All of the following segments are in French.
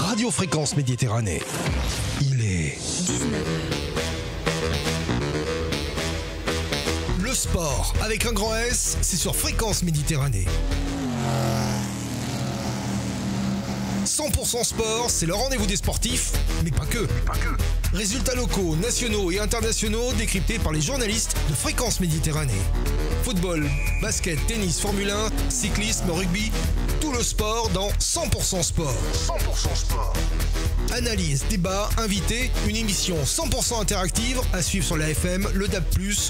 Radio Fréquence Méditerranée. Il est 19h. Le sport avec un grand S, c'est sur Fréquence Méditerranée. 100% sport, c'est le rendez-vous des sportifs, mais pas que. Résultats locaux, nationaux et internationaux décryptés par les journalistes de Fréquence Méditerranée. Football, basket, tennis, Formule 1, cyclisme, rugby, tout le sport dans 100% sport. 100% sport. Analyse, débat, invités, une émission 100% interactive à suivre sur la FM, le DAB+,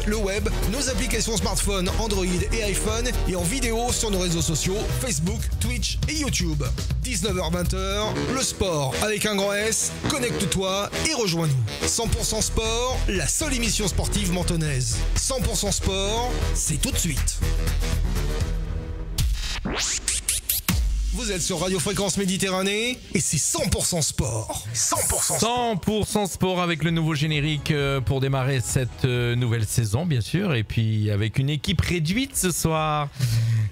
le web, nos applications smartphone, Android et iPhone et en vidéo sur nos réseaux sociaux, Facebook, Twitch et YouTube. 19h-20h, le sport avec un grand S, connecte-toi et rejoins-nous. 100% sport, la seule émission sportive mentonnaise. 100% sport, c'est tout de suite. Vous êtes sur Radio Fréquence Méditerranée et c'est 100% sport. 100% sport avec le nouveau générique pour démarrer cette nouvelle saison, bien sûr. Et puis avec une équipe réduite ce soir.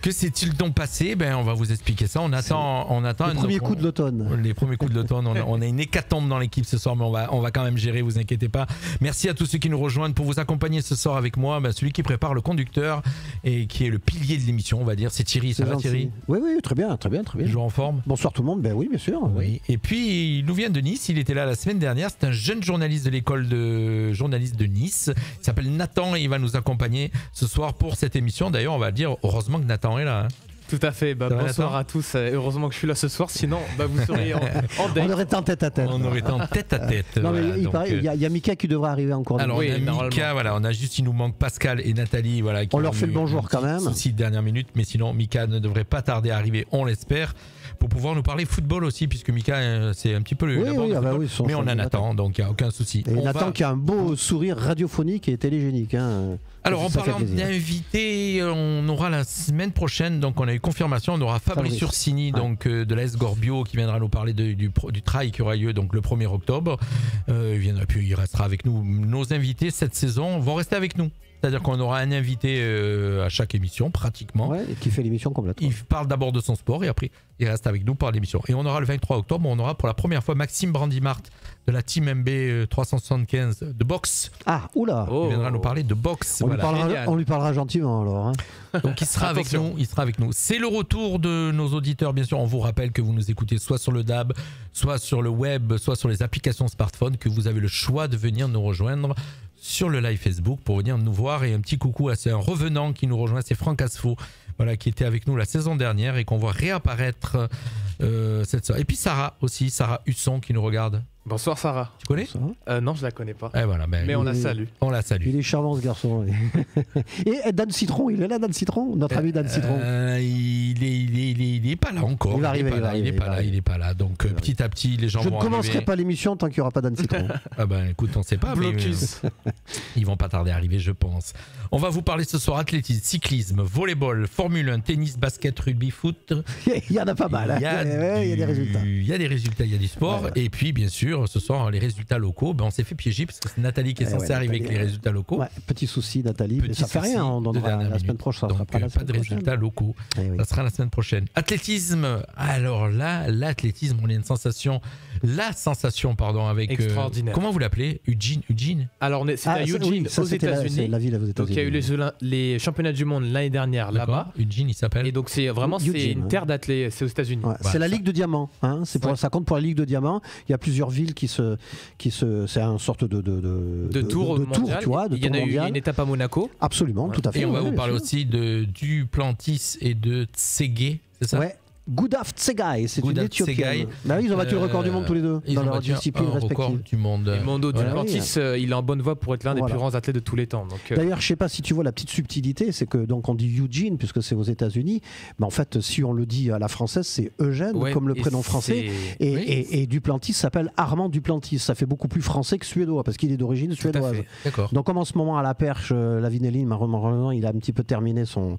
Que s'est-il donc passé ? On va vous expliquer ça. On attend les premiers coups de l'automne. Les premiers coups de l'automne. On a une hécatombe dans l'équipe ce soir, mais on va quand même gérer, vous inquiétez pas. Merci à tous ceux qui nous rejoignent pour vous accompagner ce soir avec moi. Celui qui prépare le conducteur et qui est le pilier de l'émission, on va dire, c'est Thierry. Ça va, Thierry ? Oui, très bien. Toujours en forme ? Bonsoir tout le monde. Oui, bien sûr. Oui. Et puis, il nous vient de Nice. Il était là la semaine dernière. C'est un jeune journaliste de l'école de journalistes de Nice. Il s'appelle Nathan et il va nous accompagner ce soir pour cette émission. D'ailleurs, on va dire heureusement que Nathan est là. Hein. Tout à fait, bonsoir à tous, heureusement que je suis là ce soir, sinon vous seriez en date. On aurait été en tête à tête. On aurait été en tête à tête. Non, mais il y a Mika qui devrait arriver encore. Alors oui, on a Mika, il nous manque Pascal et Nathalie. On leur fait le bonjour quand même. Souci de dernière minute, mais sinon Mika ne devrait pas tarder à arriver, on l'espère, pour pouvoir nous parler football aussi, puisque Mika c'est un petit peu le mais on a Nathan, donc il n'y a aucun souci. Et Nathan qui a un beau sourire radiophonique et télégénique. Alors en parlant d'invités, on aura la semaine prochaine, donc on a eu confirmation, on aura Fabrice Ursini, donc de l'AS Gorbio, qui viendra nous parler du trail qui aura lieu donc le 1er octobre. Il restera avec nous. Nos invités cette saison vont rester avec nous. C'est-à-dire qu'on aura un invité à chaque émission, pratiquement. Ouais, et qui fait l'émission complètement. Il parle d'abord de son sport et après, il reste avec nous pour l'émission. Et on aura le 23 octobre, on aura pour la première fois Maxime Brandimart de la Team MB 375 de boxe. Ah, oula. Il viendra nous parler de boxe. On lui parlera gentiment alors. Donc il sera avec nous. C'est le retour de nos auditeurs, bien sûr. On vous rappelle que vous nous écoutez soit sur le DAB, soit sur le web, soit sur les applications smartphone, que vous avez le choix de venir nous rejoindre sur le live Facebook pour venir nous voir. Et un petit coucou à un revenant qui nous rejoint, c'est Franck Asfo, qui était avec nous la saison dernière et qu'on voit réapparaître cette soirée. Et puis Sarah Husson qui nous regarde. Bonsoir Sarah. Tu connais ? Non, je la connais pas. Mais on la salue. On la salue. Il est charmant ce garçon. Et Dan Citron, il est là, Dan Citron, notre ami Dan Citron. Il est pas là encore. Il est pas là. Donc petit à petit, les gens vont arriver. Je ne commencerai pas l'émission tant qu'il n'y aura pas Dan Citron. Écoute, on ne sait pas. Blocus. Mais ils vont pas tarder à arriver, je pense. On va vous parler ce soir athlétisme, cyclisme, volleyball, Formule 1, tennis, basket, rugby, foot. Il y en a pas mal. Il y a des résultats. Il y a des résultats, il y a du sport. Ouais. Et puis, bien sûr, ce soir, les résultats locaux. On s'est fait piéger parce que c'est Nathalie qui est censée arriver avec les résultats locaux. Petit souci, Nathalie. Mais ça fait rien. On donnera la semaine prochaine. Donc, pas de résultats locaux. Ça sera la semaine prochaine. Athlétisme. Alors là, l'athlétisme, on a une sensation. Avec. Extraordinaire. Comment vous l'appelez ? Eugene ? Alors, c'est à Eugene, aux États-Unis. La ville aux États-Unis. Donc, il y a eu les championnats du monde l'année dernière là-bas. Eugene, il s'appelle. Et donc, c'est une terre d'athlètes. C'est aux États-Unis. C'est la Ligue de Diamant. Ça compte pour la Ligue de Diamant. Il y a plusieurs villes c'est une sorte de tour mondial. Tu vois, il y en a eu une étape à Monaco. Absolument, tout à fait. Et on va vous parler aussi de Duplantis et de Tsegay, c'est ça ? Ouais. Goudaft Tsegay, c'est une Éthiopienne. Ils ont battu le record du monde tous les deux dans leur discipline respective. Du monde. Et Mondo Duplantis, il est en bonne voie pour être l'un des plus grands athlètes de tous les temps. D'ailleurs, je sais pas si tu vois la petite subtilité, c'est que donc on dit Eugene puisque c'est aux États-Unis, mais en fait, si on le dit à la française, c'est Eugène comme le prénom français. Et Duplantis s'appelle Armand Duplantis. Ça fait beaucoup plus français que suédois parce qu'il est d'origine suédoise. Donc comme en ce moment à la perche, Lavinelli, malheureusement, il a un petit peu terminé son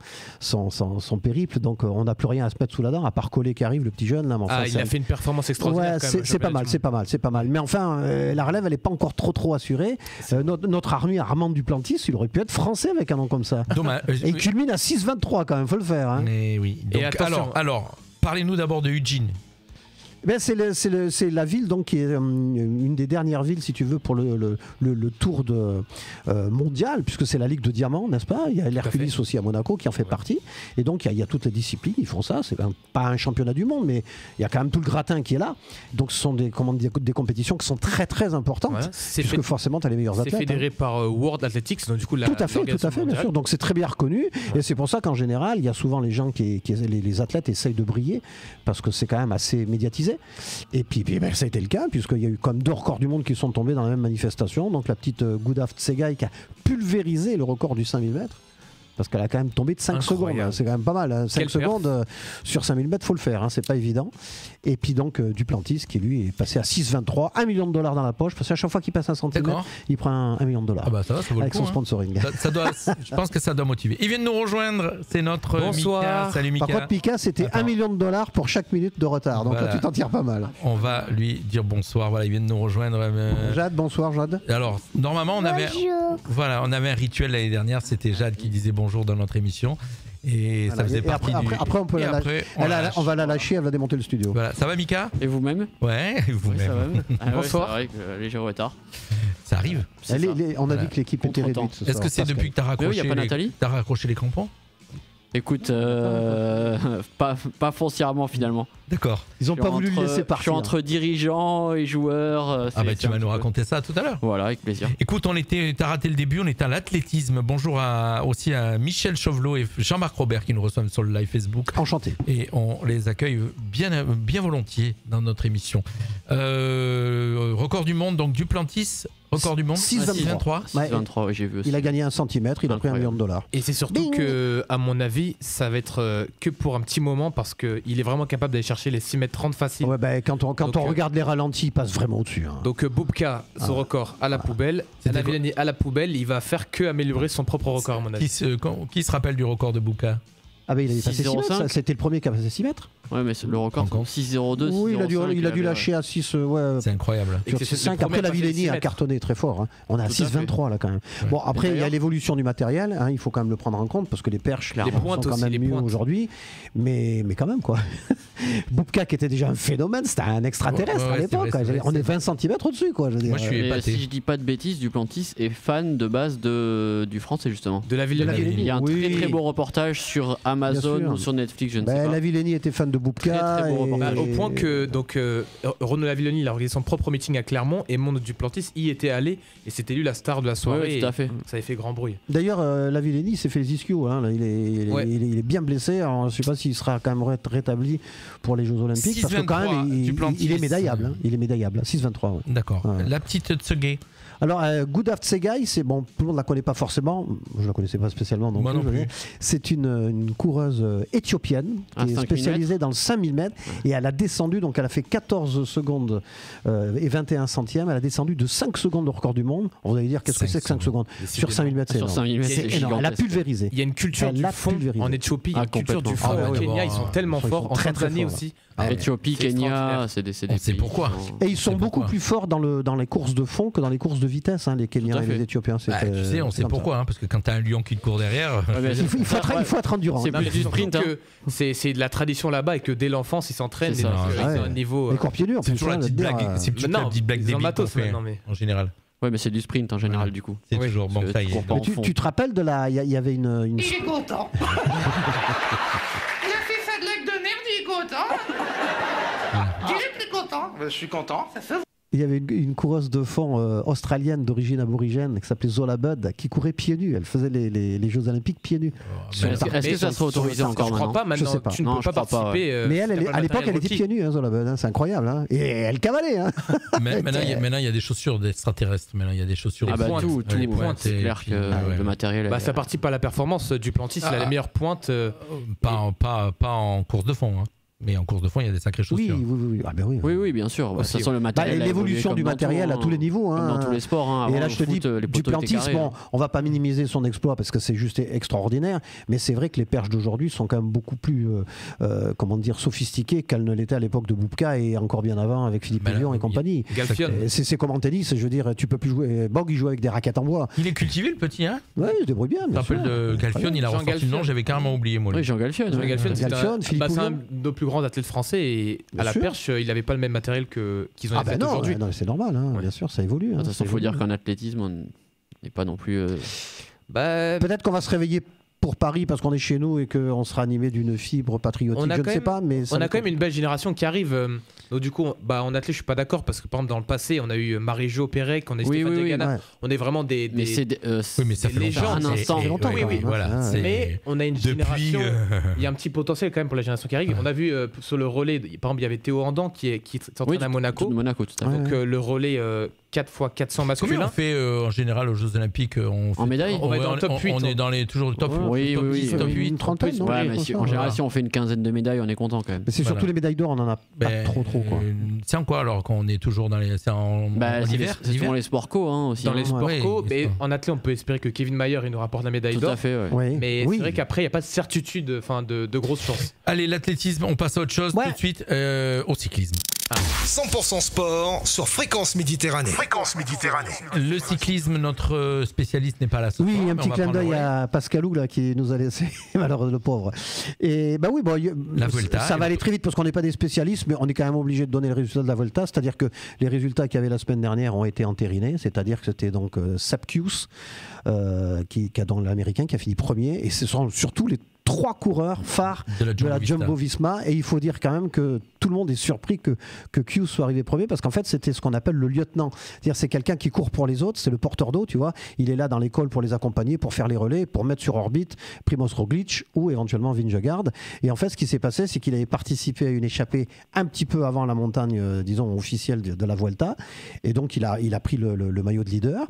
périple, donc on n'a plus rien à se mettre sous la dent. Par Collet qui arrive, le petit jeune là. Il a fait une performance extraordinaire. Ouais, c'est pas mal. Mais enfin, la relève, elle n'est pas encore trop assurée. Notre Armand Duplantis, il aurait pu être français avec un nom comme ça. Dommage. Et il culmine à 6,23 quand même, faut le faire. Mais oui. Donc, alors, parlez-nous d'abord de Eugene. C'est la ville donc, qui est une des dernières villes, si tu veux, pour le tour mondial, puisque c'est la Ligue de Diamant, n'est-ce pas? Il y a l'Hercules aussi à Monaco qui en fait partie. Et donc, il y a toutes les disciplines, ils font ça. C'est pas un championnat du monde, mais il y a quand même tout le gratin qui est là. Donc, ce sont des compétitions qui sont très, très importantes, puisque forcément, tu as les meilleurs athlètes. C'est fédéré par World Athletics, donc du coup, tout à fait, bien sûr. Donc, c'est très bien reconnu. Et c'est pour ça qu'en général, il y a souvent les gens les athlètes essayent de briller, parce que c'est quand même assez médiatisé. Et puis ça a été le cas, puisqu'il y a eu comme 2 records du monde qui sont tombés dans la même manifestation. Donc la petite Gudaf Tsegay qui a pulvérisé le record du 5000 mètres. Parce qu'elle a quand même tombé de 5 secondes. C'est quand même pas mal. Hein. 5 secondes sur 5000 mètres, il faut le faire. Hein. C'est pas évident. Et puis donc Duplantis, qui lui est passé à 6,23, $1 million dans la poche. Parce qu'à chaque fois qu'il passe un centimètre, il prend $1 million. Ah bah ça va, ça vaut avec le coup, son sponsoring. Je pense que ça doit motiver. Il vient de nous rejoindre. C'est notre Mika. Salut Mika. Par contre, Mika, c'était $1 million pour chaque minute de retard. Donc là, tu t'en tires pas mal. On va lui dire bonsoir. Voilà, il vient de nous rejoindre. Jade, bonsoir Jade. Alors, normalement, on avait un rituel l'année dernière. C'était Jade qui disait bonjour dans notre émission. Et voilà, ça faisait partie du... Après, on va la lâcher, elle va démonter le studio. Voilà. Ça va, Mika? Et vous-même? Ouais, et vous-même. Bonsoir. Ouais, c'est vrai que léger retard. Ça arrive. On a dit que l'équipe était réduite. Est-ce que c'est depuis que tu as raccroché les crampons? Écoute, pas foncièrement finalement. D'accord. Ils n'ont pas voulu le laisser partir. Je suis entre dirigeants et joueurs. Tu vas nous raconter ça tout à l'heure. Voilà, avec plaisir. Écoute, t'as raté le début, on était à l'athlétisme. Bonjour aussi à Michel Chauvelot et Jean-Marc Robert qui nous reçoivent sur le live Facebook. Enchanté. Et on les accueille bien volontiers dans notre émission. Record du monde, donc Duplantis. Record du monde, 6,23. 6,23, oui, j'ai vu aussi. Il a gagné un centimètre, il a pris $1 million. Et c'est surtout que, à mon avis, ça va être que pour un petit moment parce qu'il est vraiment capable d'aller chercher les 6,30 m facile. Ouais, quand on regarde les ralentis, il passe vraiment au-dessus. Hein. Donc Bubka, son record à la poubelle. Navilani à la poubelle, il va faire que améliorer son propre record, à mon avis. Qui se rappelle du record de Bubka? Ah bah il avait passé 6 mètres, c'était le premier qui a passé 6 mètres. Ouais, mais le record c'est 6,02. Oui, il a dû lâcher à 6. C'est incroyable. Sur 6,5. Après, la Villeni a cartonné très fort. Hein. On est à 6,23 là quand même. Ouais. Bon, après, il y a l'évolution du matériel. Hein, il faut quand même le prendre en compte parce que les perches sont quand même mieux aujourd'hui. Mais quand même, quoi. Bubka qui était déjà un phénomène, c'était un extraterrestre à l'époque. On est 20 cm au-dessus, quoi. Moi, je suis épaté. Si je dis pas de bêtises, Duplantis est fan de base du français, justement. De la Villeni. Il y a un très très beau reportage sur Amazon ou sur Netflix, je ne sais pas. La Villeni était fan de Bubka. Au point que Renaud Lavilloni, il a organisé son propre meeting à Clermont et Mondo Duplantis y était allé et c'était lui la star de la soirée. Oui, tout à fait. Ça avait fait grand bruit. D'ailleurs, Lavilloni s'est fait les ischios. Hein, il est bien blessé. Alors, je ne sais pas s'il sera quand même rétabli pour les Jeux Olympiques. Parce que quand même, il est médaillable. Hein, il est médaillable. 6,23. Ouais. D'accord. Ouais. La petite Tsegay. Alors, Gudaf Tsegay, c'est bon, tout le monde ne la connaît pas forcément. Je ne la connaissais pas spécialement non plus. C'est une coureuse éthiopienne qui est spécialisée dans le 5000 mètres et elle a descendu, donc elle a fait 14 secondes et 21 centièmes. Elle a descendu de 5 secondes au record du monde. Vous allez dire, qu'est-ce que c'est que 5 secondes sur 5000 mètres? C'est énorme. Elle a pulvérisé. Il y a une culture du fond en Éthiopie, il y a une culture du fond au Kenya. Ils sont tellement forts en Tanzanie aussi. Éthiopie, Kenya, c'est des pays. C'est pourquoi. Et ils sont beaucoup plus forts dans les courses de fond que dans les courses de vitesse, hein, les Kenyans et les Éthiopiens. Tu sais, on sait pourquoi, hein, parce que quand tu as un lion qui te court derrière, il faut être endurant. C'est plus du sprint. C'est de la tradition là-bas et que dès l'enfance ils s'entraînent. Ils ont un niveau. Les cours pieds nus. C'est toujours la petite blague. C'est plutôt la petite blague débile en général. Ouais, mais c'est du sprint en général du coup. C'est toujours bon, ça y est. Tu te rappelles de la. Il y avait une. Il est content. Il a fait ça de l'acte de merde, il est content. Il est plus content. Je suis content. Ça se Il y avait une coureuse de fond australienne d'origine aborigène qui s'appelait Zola Budd qui courait pieds nus. Elle faisait les Jeux Olympiques pieds nus. Est-ce que ça serait autorisé encore maintenant? Je crois pas maintenant. Je sais pas. Tu ne peux pas participer. Mais à l'époque, elle était pieds nus, hein, Zola Budd. Hein, c'est incroyable. Hein. Et elle cavalait. Hein. Maintenant, il y a des chaussures d'extraterrestres. Maintenant, il y a des chaussures. Tout. C'est clair que le matériel. Ça participe à la performance. Duplantis, il a les meilleures pointes. Pas en course de fond. Mais en course de fond, il y a des sacrées chaussures. Oui. Ah ben oui. Oui, bien sûr. De toute façon, le matériel. L'évolution du matériel à tous les niveaux. Comme dans tous les sports. Hein. Et là, je te dis, Duplantis, bon, on va pas minimiser son exploit parce que c'est juste extraordinaire. Mais c'est vrai que les perches d'aujourd'hui sont quand même beaucoup plus, sophistiquées qu'elles ne l'étaient à l'époque de Bubka et encore bien avant avec Philippe Lévion et compagnie. C'est comme en tennis. Je veux dire, tu peux plus jouer. Bog, il joue avec des raquettes en bois. Il est cultivé, le petit, hein? Ouais, il se débrouille bien. Tu te rappelles de Galfion? Il a ressorti le nom, j'avais carrément oublié, moi. Oui, Jean Galfion. Philippe Lévion. C'est un de nos plus grands athlètes français et à la perche, il n'avait pas le même matériel qu'ils ont aujourd'hui. Non, c'est normal, bien sûr, ça évolue. Il faut dire qu'en athlétisme, on n'est pas non plus. Peut-être qu'on va se réveiller pour Paris parce qu'on est chez nous et qu'on sera animé d'une fibre patriotique, je ne sais pas. Mais on a quand même une belle génération qui arrive. Donc du coup, en athlète, je suis pas d'accord parce que par exemple dans le passé, on a eu Marie-Jo Pérec, on a Stéphane Degana, on est vraiment des légendes. Mais on a une génération. Il y a un petit potentiel quand même pour la génération qui arrive. On a vu sur le relais, par exemple, il y avait Théo Andan qui s'entraîne à Monaco. Donc le relais 4x400 masculin. Combien on fait en général aux Jeux Olympiques en médaille? On va dans le top 8. On est toujours le top 8. Top 8, une trentaine. En général, si on fait une quinzaine de médailles, on est content quand même. Mais c'est surtout les médailles d'or, on en a pas trop. C'est en quoi alors quand on est toujours dans les. C'est en hiver? C'est dans les sports co aussi. Dans les sports co, mais en athlète, on peut espérer que Kevin Mayer il nous rapporte la médaille d'or. Tout à fait, mais c'est vrai qu'après, il n'y a pas de certitude, de grosses chances. Allez, l'athlétisme, on passe à autre chose tout de suite, au cyclisme. 100% sport sur Fréquence Méditerranée. Le cyclisme, notre spécialiste n'est pas là ce soir. Oui, un petit clin d'œil à Pascalou là, qui nous a laissé, malheureusement le pauvre. Et la Vuelta, ça va aller très vite parce qu'on n'est pas des spécialistes, mais on est quand même obligé de donner le résultat de la Vuelta. C'est-à-dire que les résultats qu'il y avait la semaine dernière ont été entérinés. C'est-à-dire que c'était donc Sepp Kuss, l'Américain, qui a fini premier. Et ce sont surtout les 3 coureurs phares de la Jumbo-Visma, et il faut dire quand même que tout le monde est surpris que Kuss soit arrivé premier, parce qu'en fait c'était ce qu'on appelle le lieutenant, c'est-à-dire c'est quelqu'un qui court pour les autres, c'est le porteur d'eau, tu vois, il est là dans l'école pour les accompagner, pour faire les relais, pour mettre sur orbite Primož Roglič ou éventuellement Vingegaard. Et en fait ce qui s'est passé, c'est qu'il avait participé à une échappée un petit peu avant la montagne, disons officielle de la Vuelta, et donc il a pris le maillot de leader,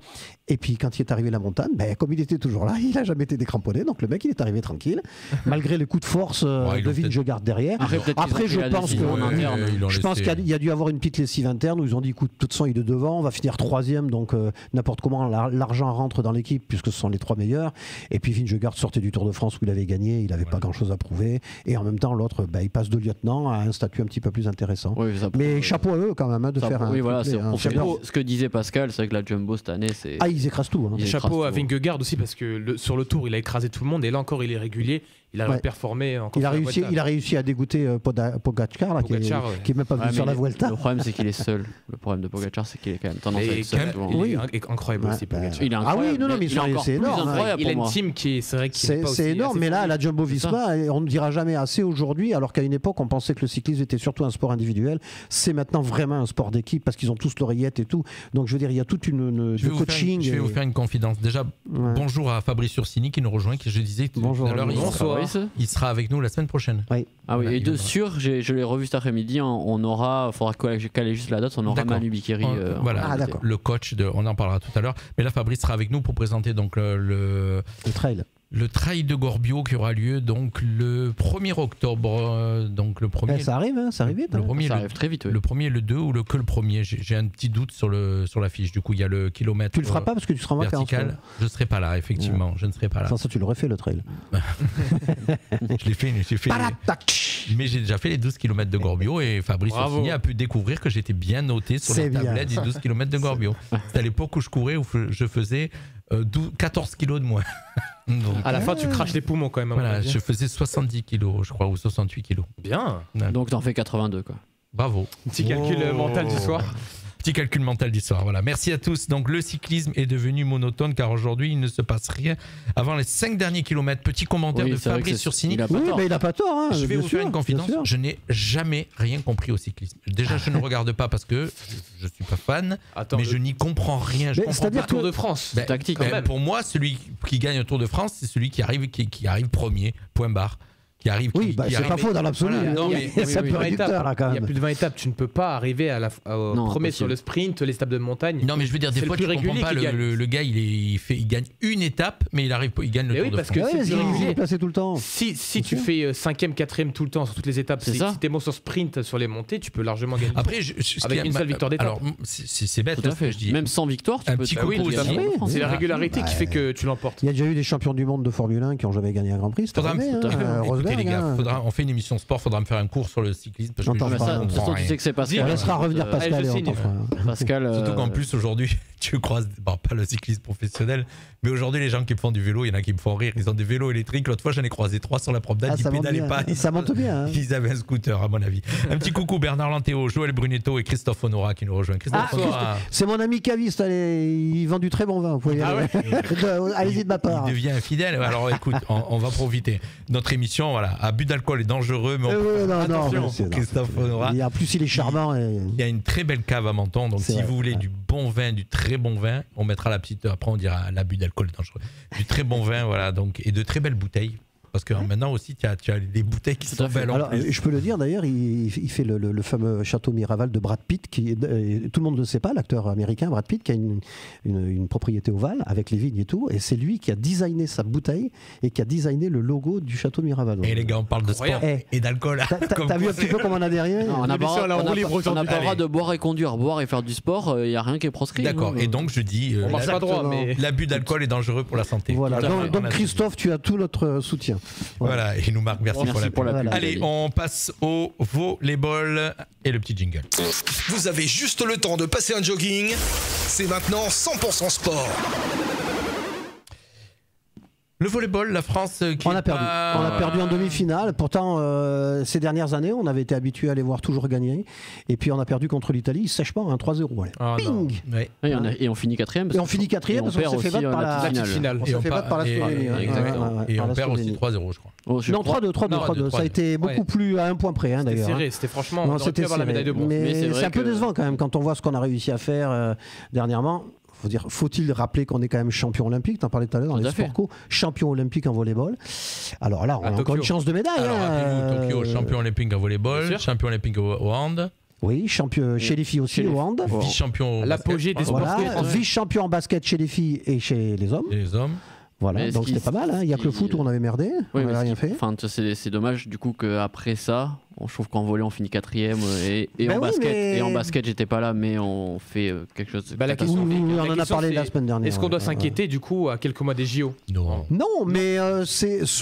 et puis quand il est arrivé à la montagne, comme il était toujours là, il n'a jamais été décramponné, donc le mec il est arrivé tranquille malgré les coups de force de Vingegaard derrière. Après, je pense qu'il y a dû avoir une petite lessive interne où ils ont dit, écoute, de toute façon, il est devant, on va finir 3e, donc n'importe comment, l'argent rentre dans l'équipe puisque ce sont les 3 meilleurs. Et puis Vingegaard sortait du Tour de France où il avait gagné, il n'avait pas grand-chose à prouver. Et en même temps, l'autre, il passe de lieutenant à un statut un petit peu plus intéressant. Mais chapeau à eux quand même de faire un. Oui, voilà, ce que disait Pascal, c'est vrai que la Jumbo cette année, c'est. Ah, ils écrasent tout. Chapeau à Vingegaard aussi parce que sur le Tour, il a écrasé tout le monde et là encore, il est régulier. Il a performé encore. Il a réussi à dégoûter Pogacar, là, qui est même pas venu sur la Vuelta. Le problème, c'est qu'il est seul. Le problème de Pogacar, c'est qu'il est quand même tendance à être seul. Il est incroyable aussi, Pogacar. Il est incroyable. Ah oui, non, mais c'est énorme. Il a une team qui c'est vrai qu'il n'est pas aussi. C'est énorme, mais là, la Jumbo-Visma, on ne dira jamais assez aujourd'hui, alors qu'à une époque, on pensait que le cyclisme était surtout un sport individuel. C'est maintenant vraiment un sport d'équipe parce qu'ils ont tous l'oreillette et tout. Donc, je veux dire, il y a toute une coaching. Je vais vous faire une confidence. Déjà, bonjour à Fabrice Ursini qui nous rejoint, qui je disais tout à l'heure. Il sera avec nous la semaine prochaine. Et de sûr, je l'ai revu cet après-midi, on aura, il faudra caler juste la date, on aura Manu Bikeri. Le coach, on en parlera tout à l'heure. Mais là, Fabrice sera avec nous pour présenter donc le trail. Le trail de Gorbio qui aura lieu donc le 1er octobre. Donc le premier, ça arrive vite. Ça arrive très vite. Le premier, le 2 ou que le premier. J'ai un petit doute sur la fiche. Du coup, il y a le kilomètre. Tu le feras pas parce que tu seras en vacances. Je ne serai pas là, effectivement. Je ne serai pas là. Ça, tu l'aurais fait le trail. Je l'ai fait. Mais j'ai déjà fait les 12 km de Gorbio et Fabrice Orsini a pu découvrir que j'étais bien noté sur les tablettes des 12 km de Gorbio. C'était à l'époque où je courais, où je faisais 14 kilos de moins. Donc, à la fin, tu craches les poumons quand même. Voilà, je faisais 70 kilos, je crois, ou 68 kilos. Bien. Donc t'en fais 82, quoi. Bravo. Petit calcul mental du soir. Petit calcul mental du soir, voilà. Merci à tous. Donc le cyclisme est devenu monotone car aujourd'hui il ne se passe rien avant les 5 derniers kilomètres. Petit commentaire de Fabrice Ursini. Mais il n'a pas tort. Je vais vous faire une confidence. Je n'ai jamais rien compris au cyclisme. Déjà, je ne regarde pas parce que je ne suis pas fan. Mais je n'y comprends rien. C'est-à-dire Tour de France. Tactique. Pour moi, celui qui gagne le Tour de France, c'est celui qui arrive premier. Point barre. Qui arrive, c'est pas faux dans l'absolu. Il y a plus de 20 étapes. Tu ne peux pas arriver au premier sur le sprint, les étapes de montagne. Non, mais je veux dire, des fois, tu ne comprends pas. Le gars, il gagne une étape, mais il gagne le Tour de France. Parce que il est placé tout le temps. Si tu fais 5e, 4e tout le temps sur toutes les étapes, si tu es bon sur sprint, sur les montées, tu peux largement gagner. Après, avec une seule victoire d'étape. Alors, c'est bête. Je dis. Même sans victoire, tu peux. C'est la régularité qui fait que tu l'emportes. Il y a déjà eu des champions du monde de Formule 1 qui n'ont jamais gagné un Grand Prix. arrêtez les gars. On fait une émission sport, faudra me faire un cours sur le cyclisme. Parce que de toute façon, tu sais que c'est Pascal. On laissera revenir Pascal et on t'en fera. Pascal. Surtout qu'en plus, aujourd'hui, tu croises, pas le cyclisme professionnel, mais aujourd'hui, les gens qui me font du vélo, il y en a qui me font rire. Ils ont des vélos électriques. L'autre fois, j'en ai croisé 3 sur la promenade. Ils pédalaient pas. Ça monte bien. Ils avaient un scooter, à mon avis. Un petit coucou Bernard Lantéo, Joël Brunetto et Christophe Honora qui nous rejoignent. C'est mon ami caviste. Il vend du très bon vin. Vous pouvez allez-y de ma part. Il devient infidèle. Alors écoute, on va profiter. Notre émission, voilà, abus d'alcool est dangereux, mais Christophe Honora. En plus, il est charmant. Il y a une très belle cave à Menton, donc si vous voulez du bon vin, du très bon vin, on mettra la petite. Après, on dira l'abus d'alcool est dangereux. Du très bon vin, voilà, donc et de très belles bouteilles. Parce que maintenant aussi, tu as des bouteilles qui sont belles. Alors, je peux le dire d'ailleurs, il fait le fameux château Miraval de Brad Pitt, tout le monde ne le sait pas, l'acteur américain Brad Pitt, qui a une propriété ovale avec les vignes et tout, et c'est lui qui a designé sa bouteille et qui a designé le logo du château Miraval. Et les gars, on parle de sport et d'alcool. T'as vu un petit peu comment on a derrière? On n'a pas le droit de boire et conduire. Boire et faire du sport, il n'y a rien qui est proscrit. D'accord, et donc je dis, l'abus d'alcool est dangereux pour la santé. Voilà, donc Christophe, tu as tout notre soutien. Voilà, et nous Marc, merci pour la pub. Allez, on passe au volleyball et le petit jingle. Vous avez juste le temps de passer un jogging. C'est maintenant 100% sport. Le volleyball, la France qui on a perdu en demi-finale. Pourtant, ces dernières années, on avait été habitué à les voir toujours gagner. Et puis, on a perdu contre l'Italie sèchement, 3-0. Ping ouais. Et on finit 4e. Et on finit 4e parce qu'on s'est fait battre par la finale. On s'est fait battre par la Slovénie. Et on perd aussi 3-0, je crois. Non, 3-2. Ça a été beaucoup plus à un point près, d'ailleurs. C'était serré, c'était franchement, on aurait pu avoir la médaille de bronze. Mais c'est un peu décevant quand même quand on voit ce qu'on a réussi à faire dernièrement. Faut-il rappeler qu'on est quand même champion olympique? T'en parlais tout à l'heure dans les sports co, champion olympique en volleyball. Alors là, on a encore une chance de médaille. Alors, rappelez-vous, Tokyo, champion olympique en volleyball, champion olympique au hand. Oui, champion chez les filles aussi au hand. Vice-champion. L'apogée des sports. Vice-champion en basket chez les filles et chez les hommes. Les hommes. Voilà, donc c'était pas mal. Il n'y a que le foot où on avait merdé. On n'avait rien fait. C'est dommage du coup qu'après ça, je trouve qu'en volley on finit 4e et en basket j'étais pas là, mais on fait quelque chose. La question, on en a parlé la semaine dernière. Est-ce qu'on doit s'inquiéter du coup à quelques mois des JO? Non, mais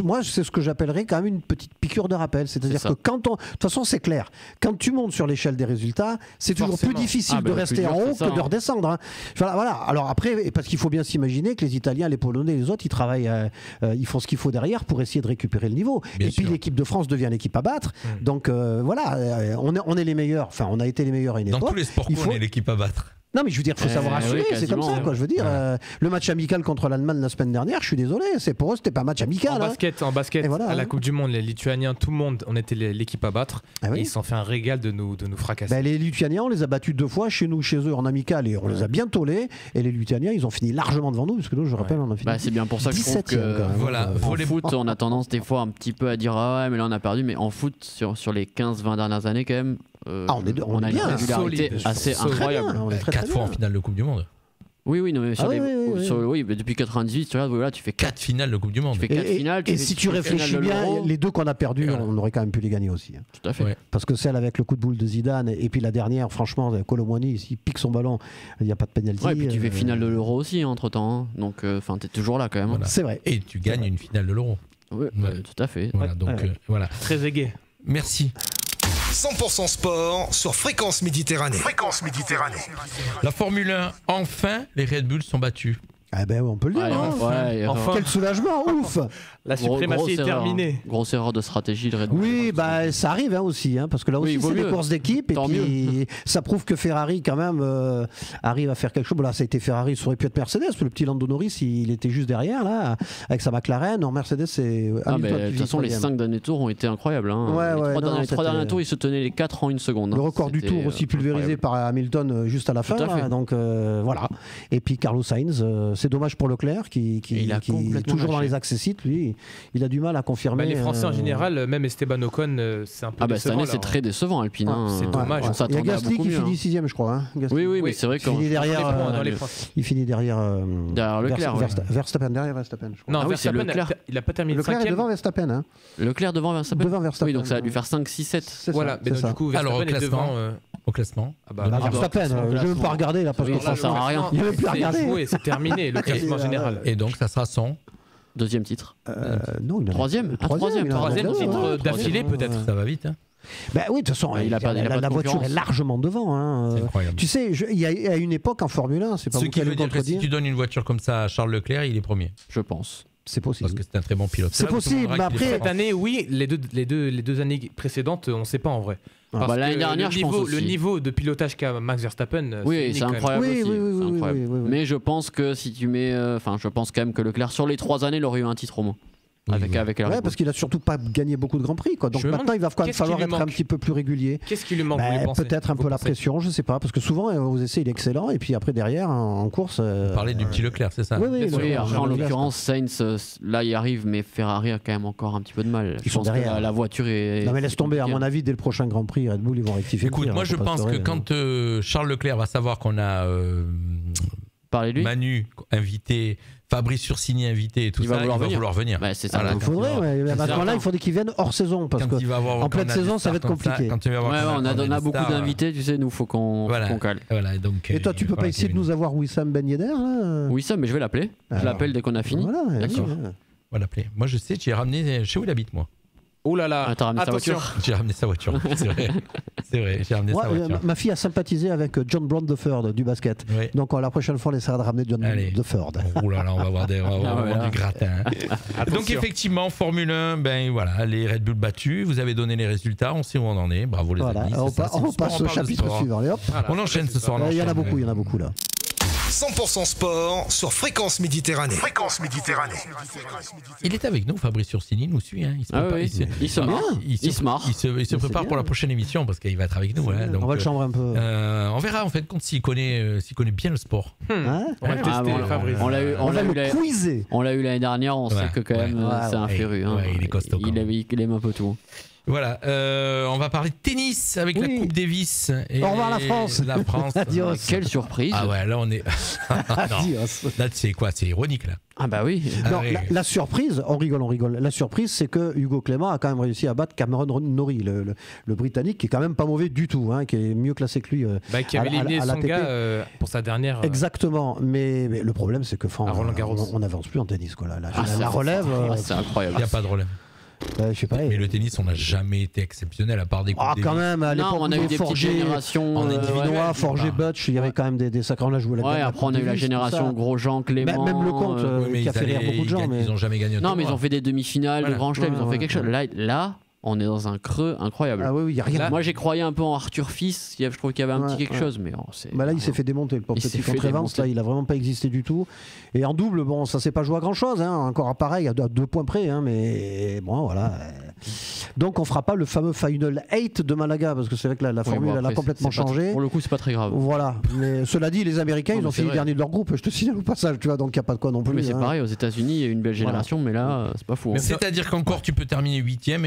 moi c'est ce que j'appellerais quand même une petite piqûre de rappel. C'est-à-dire que de toute façon c'est clair, quand tu montes sur l'échelle des résultats, c'est toujours plus difficile de rester en haut que de redescendre. Voilà. Alors après, parce qu'il faut bien s'imaginer que les Italiens, les Polonais, les autres, ils travaillent, ils font ce qu'il faut derrière pour essayer de récupérer le niveau. Et puis l'équipe de France devient l'équipe à battre. Donc voilà, on est les meilleurs. Enfin, on a été les meilleurs à une époque. Dans tous les sports, on est l'équipe à battre. Non, mais je veux dire, il faut savoir assumer, c'est comme ça, quoi. Je veux dire, le match amical contre l'Allemagne la semaine dernière, je suis désolé, pour eux, c'était pas un match amical. En basket, voilà, à la Coupe du Monde, les Lituaniens, tout le monde, on était l'équipe à battre. Et ils s'en fait un régal de nous fracasser. Les Lituaniens, on les a battus 2 fois chez nous, chez eux, en amical, et on les a bien tolés. Et les Lituaniens, ils ont fini largement devant nous, parce que nous, je rappelle, on a fini. C'est bien pour ça que je trouve que en foot, on a tendance des fois un petit peu à dire mais là on a perdu, mais en foot, sur les 15-20 dernières années, quand même. On a une régularité assez incroyable. 4 fois en finale de Coupe du Monde. Oui, non, mais depuis 98, tu fais 4 finales de Coupe du Monde. Tu fais 4 finales. Et si tu réfléchis bien, les 2 qu'on a perdues, on aurait quand même pu les gagner aussi. Tout à fait. Ouais. Parce que celle avec le coup de boule de Zidane et puis la dernière, franchement, Colomboigny, s'il pique son ballon, il n'y a pas de pénalty. Et puis tu fais finale de l'Euro aussi entre temps. Donc, t'es toujours là quand même. Voilà. C'est vrai. Et tu gagnes une finale de l'Euro. Oui, tout à fait. Voilà, donc voilà. Très aigué. Merci. 100% sport sur Fréquence Méditerranée. La Formule 1, enfin, les Red Bull sont battus. On peut le dire. Enfin. Quel soulagement, ouf. La suprématie est terminée. Grosse erreur de stratégie de Red Bull. Oui, ça arrive aussi, parce que là aussi c'est des courses d'équipe et puis ça prouve que Ferrari quand même arrive à faire quelque chose. Là, ça a été Ferrari, ça aurait pu être Mercedes, parce que le petit Lando Norris, il était juste derrière là, avec sa McLaren. En Mercedes, c'est. De toute façon, les 5 derniers tours ont été incroyables. Les 3 derniers tours, ils se tenaient les 4 en 1 seconde. Le record du tour aussi pulvérisé par Hamilton juste à la fin. Donc voilà. Et puis Carlos Sainz. C'est dommage pour Leclerc qui est toujours dans les accessites. Lui, il a du mal à confirmer. Les Français en général, même Esteban Ocon, c'est un peu décevant. Cette année, c'est très décevant, Alpine. C'est dommage. Il y a Gasly qui finit 6ème, je crois. Oui, mais c'est vrai qu'il finit derrière Leclerc. Verstappen, Non, Verstappen, il n'a pas terminé 5ème. Leclerc est devant Verstappen. Leclerc devant Verstappen. Oui, donc ça va lui faire 5, 6, 7. Voilà, mais du coup, Verstappen est devant. Au classement. Verstappen, je ne vais même pas regarder là parce que ça sert à rien. Il ne veut plus regarder. C'est terminé le classement général. Et donc ça sera son Deuxième titre. Non, troisième titre d'affilée peut-être. Ça va vite. Bah oui, de toute façon, la voiture est largement devant. C'est incroyable. Tu sais, il y a une époque en Formule 1, c'est pas ce qui veut dire que si tu donnes une voiture comme ça à Charles Leclerc, il est premier. Je pense. C'est possible. Parce que c'est un très bon pilote. C'est possible, mais après. Cette année, oui, les deux années précédentes, on ne sait pas en vrai. L'année dernière, je pense aussi. Le niveau de pilotage qu'a Max Verstappen, c'est incroyable aussi. Oui. Mais je pense que si tu mets. Je pense quand même que Leclerc, sur les 3 années, il aurait eu un titre au moins. Avec parce qu'il a surtout pas gagné beaucoup de grands prix, quoi. Donc maintenant il va quand même falloir être un petit peu plus régulier. Qu'est-ce qui lui manque? Peut-être un peu la pression, je sais pas, parce que souvent aux essais il est excellent et puis après derrière en course. Vous parlez du petit Leclerc, c'est ça? Oui, en l'occurrence Sainz là il arrive, mais Ferrari a quand même encore un petit peu de mal. Ils sont derrière. La voiture est. Non mais laisse tomber, à mon avis dès le prochain Grand Prix Red Bull ils vont rectifier. Écoute, moi je pense que quand Charles Leclerc va savoir qu'on a Manu invité, Fabrice Ursigny invité et tout ça, il va vouloir venir. C'est ça. Il faudrait, mais à ce moment-là, il faudrait qu'il vienne hors saison parce qu'en pleine saison, ça va être compliqué. On a beaucoup d'invités, tu sais, nous faut qu'on cale. Et toi, tu peux pas essayer de nous avoir Wissam Ben Yedder? Wissam, mais je vais l'appeler. Je l'appelle dès qu'on a fini. D'accord. On va l'appeler. Moi, je sais, j'ai ramené chez où il habite, moi. Oh là là, t'as ramené sa voiture. J'ai ramené sa voiture, c'est vrai. J'ai ramené sa voiture. Ma fille a sympathisé avec John Brown III du basket. Oui. Donc la prochaine fois, on essaiera de ramener John III. Oh là là, on va avoir du gratin. Donc effectivement, Formule 1, les Red Bull battus, vous avez donné les résultats, on sait où on en est. Bravo les amis. On passe au chapitre suivant. On enchaîne ce soir. Il y en a beaucoup là. 100% sport sur Fréquence Méditerranée. Il est avec nous, Fabrice Ursigny nous suit. Il se prépare pour la prochaine émission parce qu'il va être avec nous. Donc, on va le chambrer un peu. On verra en fait s'il connaît bien le sport. On va le tester, Fabrice. On l'a eu l'année dernière, on sait que quand même c'est un féru. Il est costaud. Il aime un peu tout. Voilà, on va parler de tennis avec la Coupe Davis. Au revoir la France. Adios. Quelle surprise. Ah ouais, là on est. Là c'est quoi? C'est ironique là. Ah bah oui. Non, la surprise, on rigole. La surprise, c'est que Hugo Clément a quand même réussi à battre Cameron Norrie, le Britannique, qui est quand même pas mauvais du tout, qui est mieux classé que lui. Qui avait éliminé son gars pour sa dernière. Exactement, mais le problème, c'est que on n'avance plus en tennis, quoi. La relève, c'est incroyable. Il n'y a pas de relève. Je sais pas. Mais le tennis, on n'a jamais été exceptionnel à part des coupes. Quand même, à l'époque, on a eu des petites générations. Vinois, Forger, Butch, il y avait quand même des sacrés. On a joué la après, on a eu la génération Grosjean, Clément. Même le Comte, qui a fait rire beaucoup de gens. Ils n'ont jamais gagné. Non, mais ils ont fait des demi-finales, de Grand Chelem, ils ont fait quelque chose. Là, on est dans un creux incroyable. Ah oui, il y a rien. Moi, j'ai croyé un peu en Arthur Fils. Je trouve qu'il y avait un petit quelque chose, mais là, il s'est fait démonter. Le pauvre petit contre Evans, là, il a vraiment pas existé du tout. Et en double, ça s'est pas joué à grand chose. Encore pareil, à 2 points près, mais bon, voilà. Donc, on fera pas le fameux Final 8 de Malaga parce que c'est vrai que la formule elle a complètement changé. Pour le coup, c'est pas très grave. Voilà. Mais cela dit, les Américains, ils ont fini dernier de leur groupe. Je te signale au passage, tu vois. Donc, il y a pas de quoi non plus. Mais c'est pareil. Aux États-Unis, il y a une belle génération, mais là, c'est pas fou. C'est-à-dire qu'encore, tu peux terminer 8e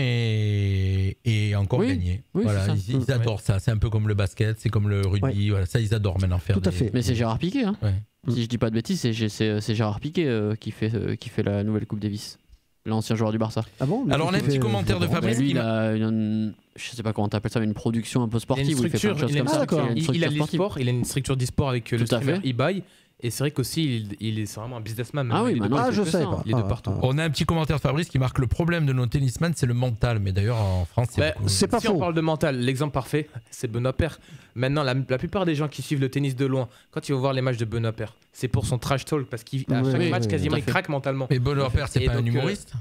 et encore gagner. Voilà, ils adorent ça. C'est un peu comme le basket, c'est comme le rugby. Voilà, ça, ils adorent maintenant faire. Tout à fait. Mais c'est Gérard Piquet. Si je dis pas de bêtises, c'est Gérard Piquet qui fait la nouvelle Coupe Davis. L'ancien joueur du Barça. Ah bon? Alors on a un petit commentaire de Fabrice. Lui, il a je sais pas comment t'appelles ça, mais une production un peu sportive. Il a l'e-sport, il a une structure d'e-sport avec le streamer eBay. Et c'est vrai qu'aussi, c'est vraiment un businessman. Ah oui, maintenant, je sais pas. Il est de partout. On a un petit commentaire de Fabrice qui marque le problème de nos tennisman, c'est le mental. Mais d'ailleurs, en France, c'est pas faux. Si on parle de mental, l'exemple parfait, c'est Benoît Paire. Maintenant, la plupart des gens qui suivent le tennis de loin, quand ils vont voir les matchs de Benoît Paire, c'est pour son trash talk, parce qu'à chaque match, quasiment, il craque mentalement. Mais Benoît Paire, c'est pas un humoriste?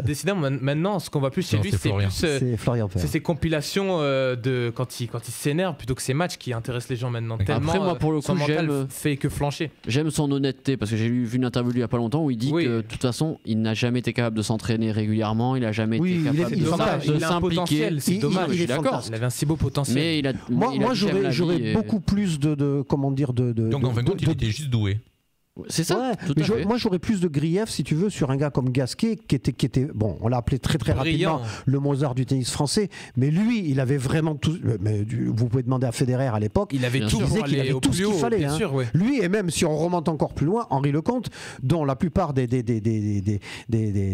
Décidément, maintenant, ce qu'on voit plus chez lui, c'est Florian Paire. C'est ses compilations de quand il s'énerve, plutôt que ses matchs qui intéressent les gens maintenant. Tellement, après, moi, pour le coup, son mental fait que flancher. J'aime son honnêteté parce que j'ai vu une interview il y a pas longtemps où il dit que de toute façon il n'a jamais été capable de s'entraîner régulièrement, il n'a jamais été capable de s'impliquer. C'est dommage, je suis d'accord. Il avait un si beau potentiel. Mais moi j'aurais beaucoup plus de comment dire de donc en fin de compte il était juste doué. C'est ça. Moi, j'aurais plus de griefs, si tu veux, sur un gars comme Gasquet, qui était bon, on l'a appelé très rapidement le Mozart du tennis français, mais lui, il avait vraiment tout. Mais vous pouvez demander à Federer à l'époque. Il avait tout pour aller au plus haut, qu'il fallait. Lui, et même si on remonte encore plus loin, Henri Lecomte, dont la plupart des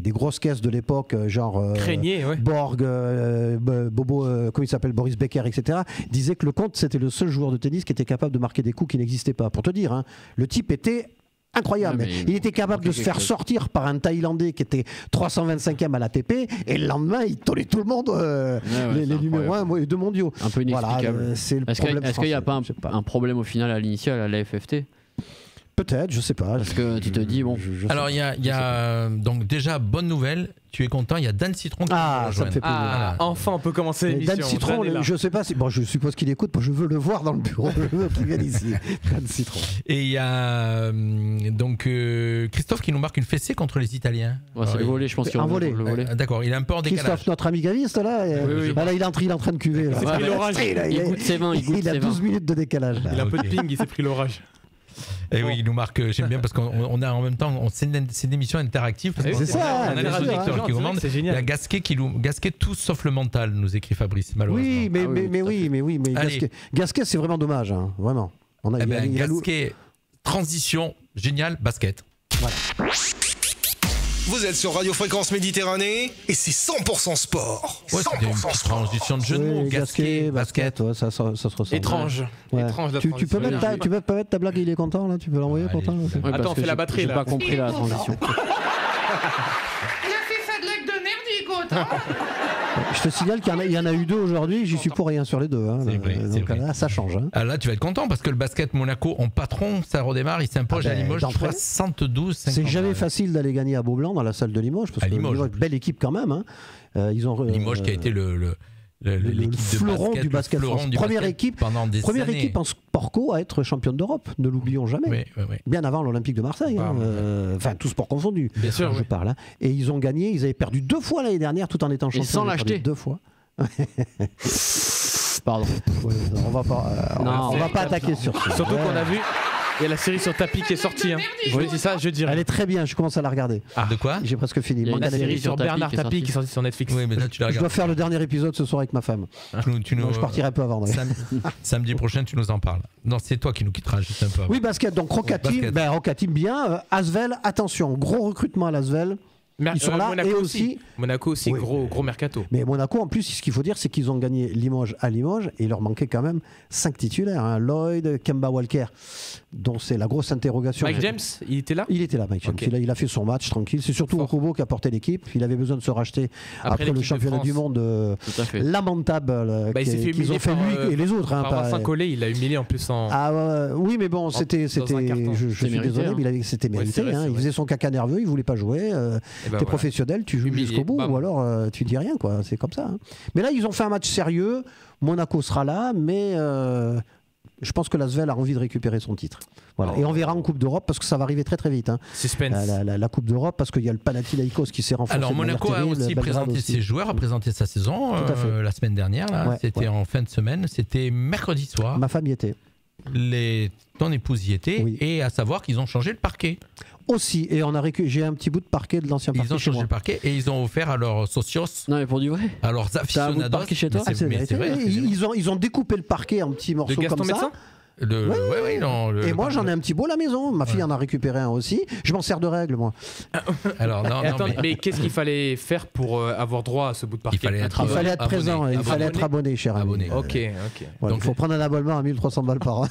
grosses caisses de l'époque, genre Borg, Bobo, comment il s'appelle, Boris Becker, etc., disaient que Lecomte, c'était le seul joueur de tennis qui était capable de marquer des coups qui n'existaient pas. Pour te dire, le type était incroyable. Il était capable de se faire sortir par un Thaïlandais qui était 325e à l'ATP et le lendemain il tolait tout le monde, les numéros 1 et 2 mondiaux. Un peu inexplicable. Voilà, c'est le problème. Est-ce qu'il n'y a pas un problème au final à l'initial à la FFT? Peut-être, je sais pas. Parce que tu te dis, bon. Alors, il y a donc déjà, bonne nouvelle, tu es content, il y a Dan Citron qui ça me fait plaisir. Enfin, on peut commencer l'émission. Dan Citron, je sais pas si. Bon, je suppose qu'il écoute, je veux le voir dans le bureau, je veux qu'il vienne ici. Dan Citron. Et il y a donc Christophe qui nous marque une fessée contre les Italiens. Ouais, c'est le volet, je pense qu'il un volet. D'accord, il est un peu en décalage. Christophe, notre ami gaviste, là, là il est en train de cuver. Il s'est pris l'orage. Il goûte ses vins. Il a 12 minutes de décalage. Il a un peu de ping, il s'est pris l'orage. Et oui, il nous marque, j'aime bien parce qu'on a en même temps, c'est une émission interactive. C'est ça, on a les auditeurs qui commandent. Il y a Gasquet Gasquet tout sauf le mental, nous écrit Fabrice, malheureusement. Oui, mais Gasquet, c'est vraiment dommage, hein, vraiment. Gasquet, transition, génial, basket. Voilà. Vous êtes sur Radio Fréquence Méditerranée et c'est 100% sport. Ouais, c'était une petite transition de jeu de mots. Gasquet, basket. Ouais, ça se ressemble. Étrange. Étrange la tu peux pas mettre ta blague, il est content là. Tu peux l'envoyer content. Attends, on fait la batterie là. J'ai pas compris la transition. Il a fait sa blague de merde, il est content. Je te signale qu'il y en a eu 2 aujourd'hui, j'y suis pour rien sur les 2. Hein. Donc là, ça change. Hein. Là, tu vas être content parce que le basket Monaco en patron, ça redémarre, il s'impose à Limoges 72-50. C'est jamais facile d'aller gagner à Beaublanc dans la salle de Limoges parce que Limoges, belle équipe quand même. Hein. Limoges qui a été le fleuron du basket France. Première équipe en sport co à être championne d'Europe, ne l'oublions jamais. Oui. Bien avant l'Olympique de Marseille, enfin tout sport confondu. Bien sûr, je parle. Hein. Et ils ont gagné, ils avaient perdu 2 fois l'année dernière tout en étant champions. Sans l'acheter 2 fois. Pardon. On va pas attaquer sur ça. Surtout qu'on a vu. Il y a la série sur tapis qui est sortie. Hein. Je dis ça, je dirais. Elle est très bien, je commence à la regarder. De quoi? J'ai presque fini. Il y a une série sur Bernard Tapie qui est sortie sur Netflix. Oui, mais là, tu la regardes. Je dois faire le dernier épisode ce soir avec ma femme. Donc, je partirai un peu avant. Samedi prochain, tu nous en parles. Non, c'est toi qui nous quitteras juste un peu avant. Oui, basket. Donc Roca Team, bien. Asvel, attention, gros recrutement à l'Asvel. Ils sont là Monaco aussi, gros mercato. Mais Monaco, en plus, ce qu'il faut dire, c'est qu'ils ont gagné Limoges à Limoges et il leur manquait quand même 5 titulaires. Hein. Lloyd, Kemba Walker, dont c'est la grosse interrogation. Mike James, il était là? Il était là, Mike James. Okay. Il a fait son match tranquille. C'est surtout Okubo qui a porté l'équipe. Il avait besoin de se racheter après le championnat du monde lamentable qu'ils ont fait lui et les autres. Vincent Collet, il a humilié en plus en. Oui, mais bon, c'était. Je suis désolé, mais c'était mérité. Il faisait son caca nerveux, il voulait pas jouer. T'es professionnel, tu joues jusqu'au bout, ou alors tu dis rien, quoi. C'est comme ça. Hein. Mais là, ils ont fait un match sérieux. Monaco sera là, mais je pense que l'Asvel a envie de récupérer son titre. Voilà. Et on verra en Coupe d'Europe parce que ça va arriver très très vite. Hein. Suspense. La Coupe d'Europe parce qu'il y a le Panathinaikos qui s'est renforcé. Alors Monaco a aussi présenté ses joueurs, a présenté sa saison la semaine dernière. C'était en fin de semaine. C'était mercredi soir. Ma femme y était. Ton épouse y était. Oui. Et à savoir qu'ils ont changé le parquet. Aussi, et j'ai un petit bout de parquet de l'ancien parquet. Ils ont changé le parquet et ils ont offert à leurs socios. Non, mais pour du vrai. À leurs aficionados. T'as un parquet chez toi? C'est vrai. Ils ont découpé le parquet en petits morceaux comme ça. Et moi j'en ai un petit beau à la maison. Ma fille en a récupéré un aussi. Je m'en sers de règle, moi. Alors mais qu'est-ce qu'il fallait faire pour avoir droit à ce bout de parquet? Il fallait être présent, il fallait être abonné, cher ami. Ok. Donc il faut prendre un abonnement à 1300 balles par an.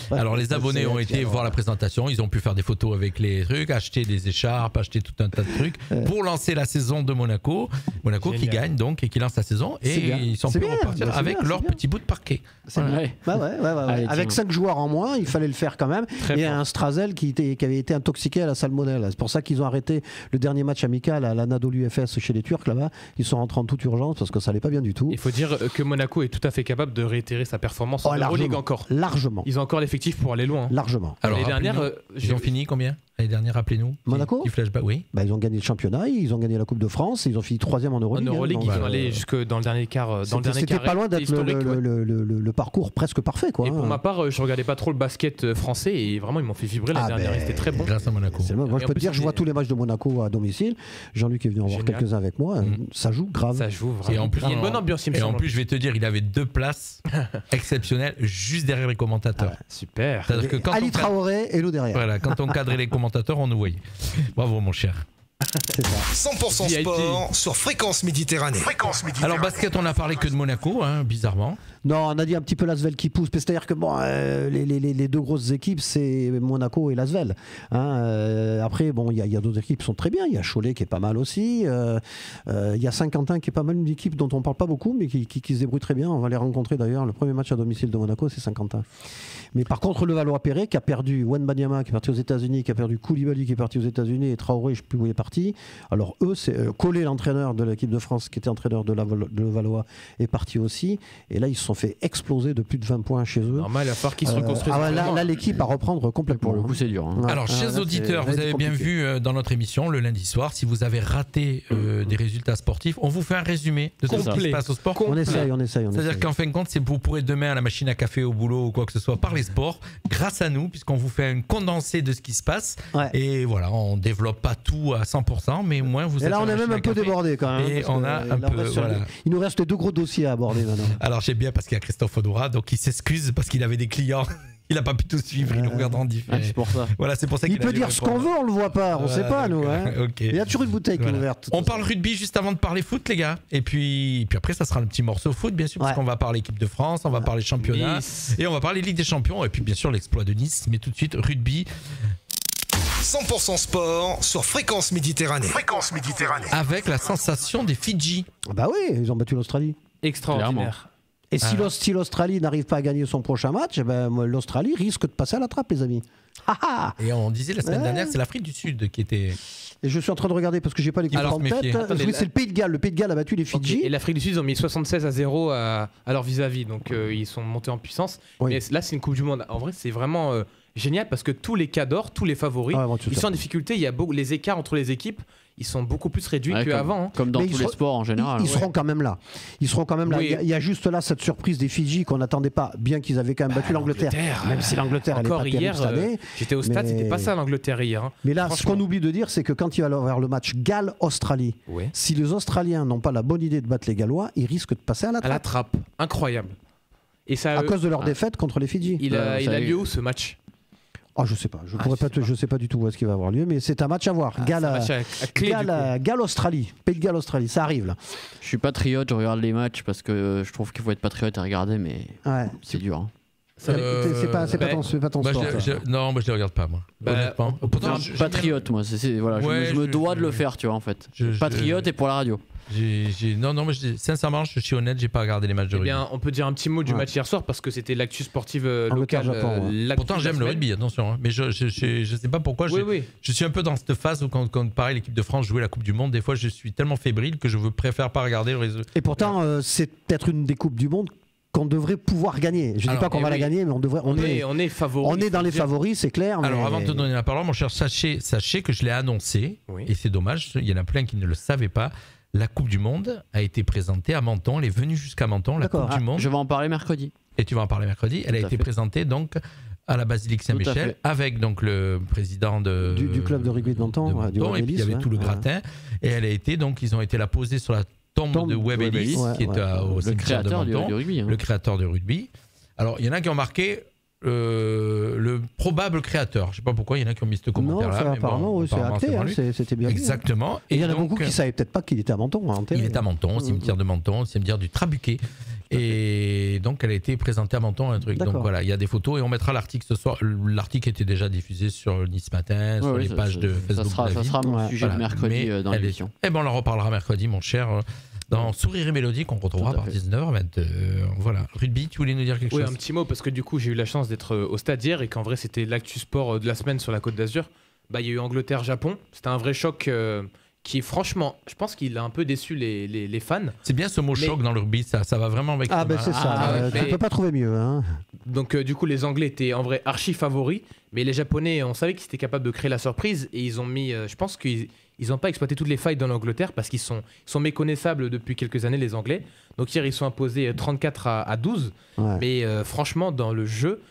Alors les abonnés ont été voir la présentation, ils ont pu faire des photos avec les trucs, acheter des écharpes, acheter tout un tas de trucs pour lancer la saison de Monaco. Monaco qui gagne donc et qui lance la saison et ils sont pu repartir avec leur petit bout de parquet. Avec 5 joueurs en moins, il fallait le faire quand même. Il y a un Strazel qui avait été intoxiqué à la salmonelle. C'est pour ça qu'ils ont arrêté le dernier match amical à l'Anadolu FS chez les Turcs là-bas. Ils sont rentrés en toute urgence parce que ça allait pas bien du tout. Il faut dire que Monaco est tout à fait capable de réitérer sa performance en Euroleague encore. Largement. Ils ont encore l'effectif pour aller loin. Largement. Alors, les dernières, ils ont fini combien? L'année dernière, rappelez-nous. Monaco. Oui. Ils ont gagné le championnat, ils ont gagné la Coupe de France, ils ont fini 3e en Euroleague. En Euroleague, ils sont allés jusque dans le dernier quart. C'était pas loin d'être le parcours presque parfait, quoi. Et pour ma part, je regardais pas trop le basket français et vraiment ils m'ont fait vibrer l'année dernière. C'était très bon. Grâce à Monaco. Moi, je peux te dire, je vois tous les matchs de Monaco à domicile. Jean-Luc est venu en voir quelques-uns avec moi. Ça joue grave. Ça joue vraiment. Et en plus, il y a une bonne ambiance. Et en plus, je vais te dire, il avait 2 places exceptionnelles juste derrière les commentateurs. Super. Ali Traoré et nous derrière. Voilà, quand on cadrait les commentateurs, on nous voyait. Bravo mon cher. 100% sport sur Fréquence Méditerranée. Alors basket, on n'a parlé que de Monaco, bizarrement. Non, on a dit un petit peu l'Asvel qui pousse. C'est-à-dire que bon, les deux grosses équipes, c'est Monaco et l'Asvel. Après, bon, il y a d'autres équipes qui sont très bien. Il y a Cholet qui est pas mal aussi. Il y a Saint-Quentin qui est pas mal, une équipe dont on parle pas beaucoup, mais qui se débrouille très bien. On va les rencontrer d'ailleurs. Le premier match à domicile de Monaco, c'est Saint-Quentin. Mais par contre, le Valois-Perret qui a perdu Wembanyama, qui est parti aux États-Unis, qui a perdu Koulibaly, qui est parti aux États-Unis, et Traoré, je ne sais plus où il est parti. Alors eux, c'est Collet, l'entraîneur de l'équipe de France, qui était entraîneur de Valois, est parti aussi. Et là, ils se sont fait exploser de plus de 20 points chez eux. Normal, il va falloir qu'ils se reconstruisent. Là, l'équipe à reprendre complètement. Pour le coup, c'est dur. Hein. Alors, chers auditeurs, vous avez bien vu dans notre émission le lundi soir, si vous avez raté des résultats sportifs, on vous fait un résumé de tout ce qui se passe au sport. On essaye. C'est-à-dire qu'en fin de compte, vous pourrez demain à la machine à café, au boulot ou quoi que ce soit, parler sport, grâce à nous, puisqu'on vous fait un condensé de ce qui se passe. Ouais. Et voilà, on développe pas tout à 100%, mais au moins vous êtes. Et là, on est même un peu débordé quand même. Et on a un peu. Voilà. Il nous reste 2 gros dossiers à aborder maintenant. Alors, j'aime bien parce qu'il y a Christophe Odora, donc il s'excuse parce qu'il avait des clients. Il n'a pas pu tout suivre, il nous regarde en différé. C'est pour ça. Voilà, c'est pour ça qu'il peut dire ce qu'on veut, on le voit pas, on sait pas nous. Okay. Il y a toujours une bouteille qui est ouverte. On parle rugby juste avant de parler foot, les gars. Et puis après, ça sera le petit morceau foot, bien sûr, parce qu'on va parler équipe de France, on va parler championnat, et on va parler Ligue des Champions, et puis bien sûr l'exploit de Nice. Mais tout de suite, rugby. 100% sport sur Fréquence Méditerranée. Fréquence Méditerranée. Avec la sensation des Fidji. Bah oui, ils ont battu l'Australie. Extraordinaire. Et si l'Australie n'arrive pas à gagner son prochain match, l'Australie risque de passer à la trappe, les amis. Et on disait la semaine dernière, c'est l'Afrique du Sud qui était... Et je suis en train de regarder parce que j'ai pas l'équipe en tête. Oui, c'est le Pays de Galles. Le Pays de Galles a battu les Fidji. Okay. Et l'Afrique du Sud, ils ont mis 76-0 à leur vis-à-vis. Donc ils sont montés en puissance. Oui. Mais là, c'est une Coupe du Monde. En vrai, c'est vraiment génial parce que tous les cadors, tous les favoris, ils sont en difficulté. Il y a les écarts entre les équipes. Ils sont beaucoup plus réduits qu'avant. Comme dans tous les sports en général. Ils seront quand même là. Ils seront quand même là. Il y a juste là cette surprise des Fidji qu'on n'attendait pas, bien qu'ils avaient quand même battu l'Angleterre. Même si l'Angleterre, elle est pas terrible cette année. J'étais au stade, c'était pas ça l'Angleterre hier. Hein. Mais là, ce qu'on oublie de dire, c'est que quand il va y avoir le match Galles-Australie, si les Australiens n'ont pas la bonne idée de battre les Gallois, ils risquent de passer à la trappe. À la trappe. Incroyable. Et ça, à cause de leur défaite contre les Fidji. Il a lieu où ce match ? Je sais pas. Je sais pas du tout où est-ce qu'il va avoir lieu, mais c'est un match à voir. Galles-Australie, Pays de Galles-Australie, ça arrive là. Je suis patriote, je regarde les matchs parce que je trouve qu'il faut être patriote à regarder, mais c'est dur. Hein. C'est pas ton sport. Non, moi je les regarde pas, moi. Pourtant, patriote, moi. Je me dois de le faire, tu vois, en fait. Patriote et pour la radio. Non, sincèrement, je suis honnête, j'ai pas regardé les matchs de rugby. Bien, on peut dire un petit mot du match hier soir parce que c'était l'actu sportive locale. Pourtant, j'aime le rugby, attention. Hein. Mais je sais pas pourquoi. Je suis un peu dans cette phase où quand pareil, l'équipe de France jouait la Coupe du Monde, des fois, je suis tellement fébrile que je préfère pas regarder le réseau. Et pourtant, c'est peut-être une des Coupes du Monde qu'on devrait pouvoir gagner. Je dis pas qu'on va la gagner, mais on est favoris. On est dans les favoris, c'est clair. Alors avant de te donner la parole, mon cher, sachez que je l'ai annoncé, et c'est dommage, il y en a plein qui ne le savaient pas. La Coupe du Monde a été présentée à Menton, elle est venue jusqu'à Menton, la Coupe du Monde. Je vais en parler mercredi. Et tu vas en parler mercredi. Elle a été présentée donc à la Basilique Saint-Michel avec donc le président du club de rugby de Menton, et puis il y avait tout le gratin. Et elle a été donc ils ont été la posée sur la tombe de Webb Ellis, qui est au cimetière de Menton, le créateur du rugby. Alors il y en a qui ont marqué le probable créateur. Je ne sais pas pourquoi il y en a qui ont mis ce commentaire-là. Non, apparemment, c'est acté, c'était bien. Exactement. Et il y en a beaucoup qui ne savaient peut-être pas qu'il était à Menton. Il est à Menton, au cimetière de Menton, au cimetière du Trabuquet. Et donc, elle a été présentée à Menton, un truc. Donc voilà, il y a des photos et on mettra l'article ce soir. L'article était déjà diffusé sur Nice Matin, sur les pages de Facebook. Ça sera mon sujet de mercredi dans l'émission. Eh bien, on en reparlera mercredi, mon cher. Dans Sourire et Mélodie qu'on retrouvera par 19h. Voilà. Rugby, tu voulais nous dire quelque chose ? Oui, un petit mot, parce que du coup, j'ai eu la chance d'être au stade hier et qu'en vrai, c'était l'actu sport de la semaine sur la Côte d'Azur. Il y a eu Angleterre-Japon. C'était un vrai choc qui, franchement, je pense qu'il a un peu déçu les fans. C'est bien ce mot choc dans le rugby, ça va vraiment avec. C'est ça. Tu ne peux pas trouver mieux. Hein. Donc, du coup, les Anglais étaient en vrai archi favoris, mais les Japonais, on savait qu'ils étaient capables de créer la surprise et ils ont mis. Je pense qu'ils n'ont pas exploité toutes les failles dans l'Angleterre parce qu'ils sont méconnaissables depuis quelques années, les Anglais. Donc hier, ils sont imposés 34 à 12. Ouais. Mais franchement, dans le jeu,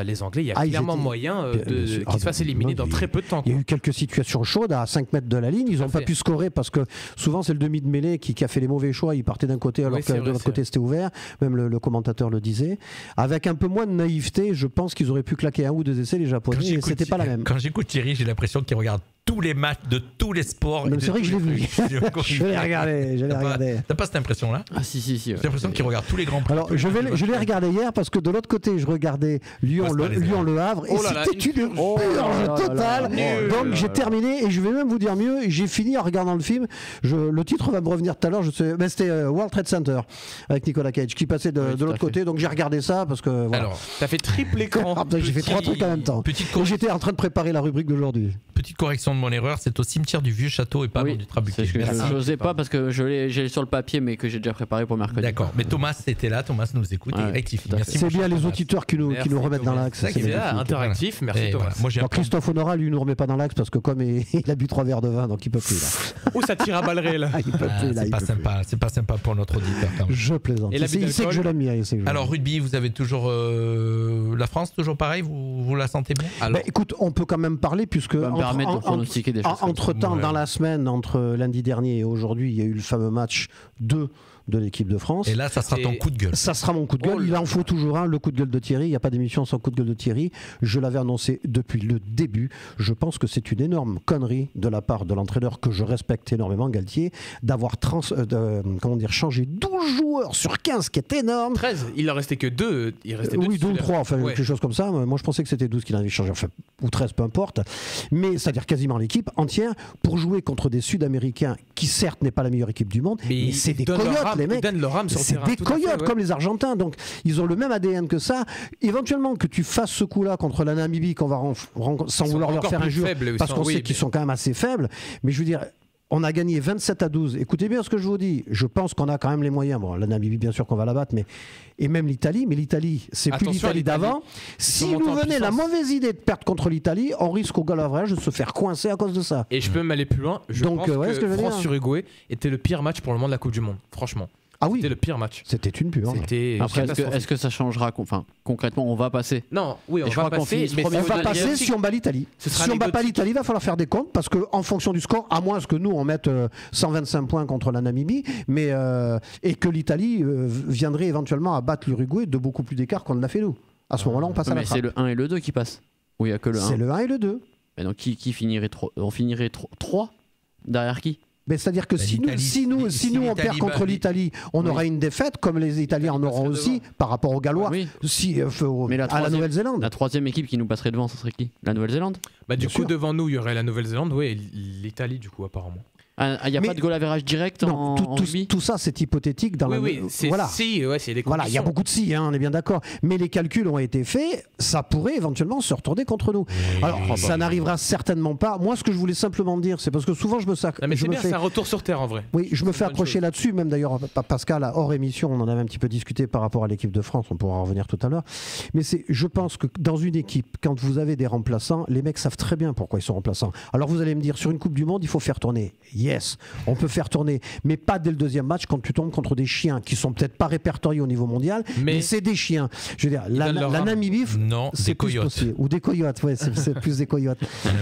les Anglais, il y a clairement moyen qu'ils se fassent éliminer dans très peu de temps. Il y a eu quelques situations chaudes à 5 mètres de la ligne. Ils n'ont pas pu scorer parce que souvent, c'est le demi de mêlée qui a fait les mauvais choix. Il partait d'un côté alors que de l'autre côté, c'était ouvert. Même le commentateur le disait. Avec un peu moins de naïveté, je pense qu'ils auraient pu claquer un ou deux essais, les Japonais. Et c'était pas la même. Quand j'écoute Thierry, j'ai l'impression qu'il regarde tous les matchs de tous les sports. C'est vrai que je l'ai vu. Je l'ai regardé. T'as pas cette impression-là? Ah si. J'ai l'impression qu'il regarde tous les grands prix. Alors je l'ai regardé hier parce que de l'autre côté, je regardais Lyon-Le Havre et c'était une purge totale. Donc j'ai terminé et je vais même vous dire mieux, j'ai fini en regardant le film. Le titre va me revenir tout à l'heure. C'était World Trade Center avec Nicolas Cage qui passait de l'autre côté. Donc j'ai regardé ça parce que. Voilà. Alors, t'as fait triple écran. J'ai fait 3 trucs en même temps. Et j'étais en train de préparer la rubrique d'aujourd'hui. Petite correction de mon erreur, c'est au cimetière du Vieux Château et pas du Trabuquet. Je n'osais pas parce que j'ai sur le papier mais que j'ai déjà préparé pour mercredi. D'accord, mais Thomas était là, Thomas nous écoute et rectifie. Merci. C'est bien les auditeurs qui nous remettent dans l'axe. C'est interactif, merci Thomas. Christophe Honora, lui, nous remet pas dans l'axe parce que comme il a bu 3 verres de vin, donc il peut plus là. Ou ça tire à balles réelles. C'est pas sympa pour notre auditeur. Je plaisante. Il sait que je l'aime bien. Alors rugby, vous avez toujours la France, toujours pareil, vous la sentez bien? Écoute, on peut quand même parler puisque entre-temps, dans la semaine, entre lundi dernier et aujourd'hui, il y a eu le fameux match 2 de l'équipe de France. Et là, ça sera ton coup de gueule. Ça sera mon coup de gueule. Il en faut toujours un, le coup de gueule de Thierry. Il n'y a pas d'émission sans coup de gueule de Thierry. Je l'avais annoncé depuis le début. Je pense que c'est une énorme connerie de la part de l'entraîneur que je respecte énormément, Galtier, d'avoir changé 12 joueurs sur 15, qui est énorme. 13, il en restait que 2. Oui, 2 ou 3, enfin quelque chose comme ça. Moi, je pensais que c'était 12 qu'il avait changé, enfin, ou 13, peu importe. Mais c'est-à-dire quasiment l'équipe entière pour jouer contre des Sud-Américains qui, certes, n'est pas la meilleure équipe du monde, mais c'est des coyotes. Les mecs, c'est des coyotes comme les Argentins, donc ils ont le même ADN que ça. Éventuellement que tu fasses ce coup-là contre la Namibie, qu'on va sans vouloir leur faire injure, parce qu'on sait qu'ils sont quand même assez faibles, mais je veux dire, on a gagné 27-12. Écoutez bien ce que je vous dis. Je pense qu'on a quand même les moyens. Bon, la Namibie, bien sûr qu'on va la battre, et même l'Italie. Mais l'Italie, c'est plus l'Italie d'avant. Si nous venait la mauvaise idée de perdre contre l'Italie, on risque au goal average de se faire coincer à cause de ça. Et je peux même aller plus loin. Je pense que France-Uruguay était le pire match pour le moment de la Coupe du Monde. Franchement. Ah oui, c'était le pire match. C'était une pure. Après, est-ce que ça changera? Concrètement, on va passer. Non, oui, on va passer. On va passer si on bat l'Italie. Si on bat pas l'Italie, il va falloir faire des comptes parce qu'en fonction du score, à moins que nous on mette 125 points contre la Namibie, et que l'Italie viendrait éventuellement à battre l'Uruguay de beaucoup plus d'écart qu'on l'a fait nous. À ce moment-là, on passe à la trappe. Mais c'est le 1 et le 2 qui passent. Oui, il n'y a que le 1. C'est le 1 et le 2. Mais donc qui finirait 3? On finirait 3 derrière qui? C'est-à-dire que si nous on perd contre l'Italie, on aura une défaite, comme les Italiens en auront aussi par rapport aux Gallois, à la Nouvelle-Zélande. La troisième équipe qui nous passerait devant, ce serait qui? La Nouvelle-Zélande? Du coup, devant nous, il y aurait la Nouvelle-Zélande, et l'Italie, du coup, apparemment. Il n'y a pas de goal average direct en rugby? Tout ça, c'est hypothétique. C'est des conditions. Il y a beaucoup de si, on est bien d'accord. Mais les calculs ont été faits, ça pourrait éventuellement se retourner contre nous. Alors, ça n'arrivera certainement pas. Moi, ce que je voulais simplement dire, c'est parce que souvent, c'est un retour sur terre, en vrai. Oui, je me fais accrocher là-dessus. Même d'ailleurs, Pascal, hors émission, on en avait un petit peu discuté par rapport à l'équipe de France. On pourra en revenir tout à l'heure. Mais je pense que dans une équipe, quand vous avez des remplaçants, les mecs savent très bien pourquoi ils sont remplaçants. Alors, vous allez me dire, sur une Coupe du Monde, il faut faire tourner. Yes, on peut faire tourner, mais pas dès le deuxième match quand tu tombes contre des chiens qui sont peut-être pas répertoriés au niveau mondial, mais c'est des chiens. Je veux dire, la Namibie, c'est plus possible. Ou des coyotes, c'est plus des coyotes.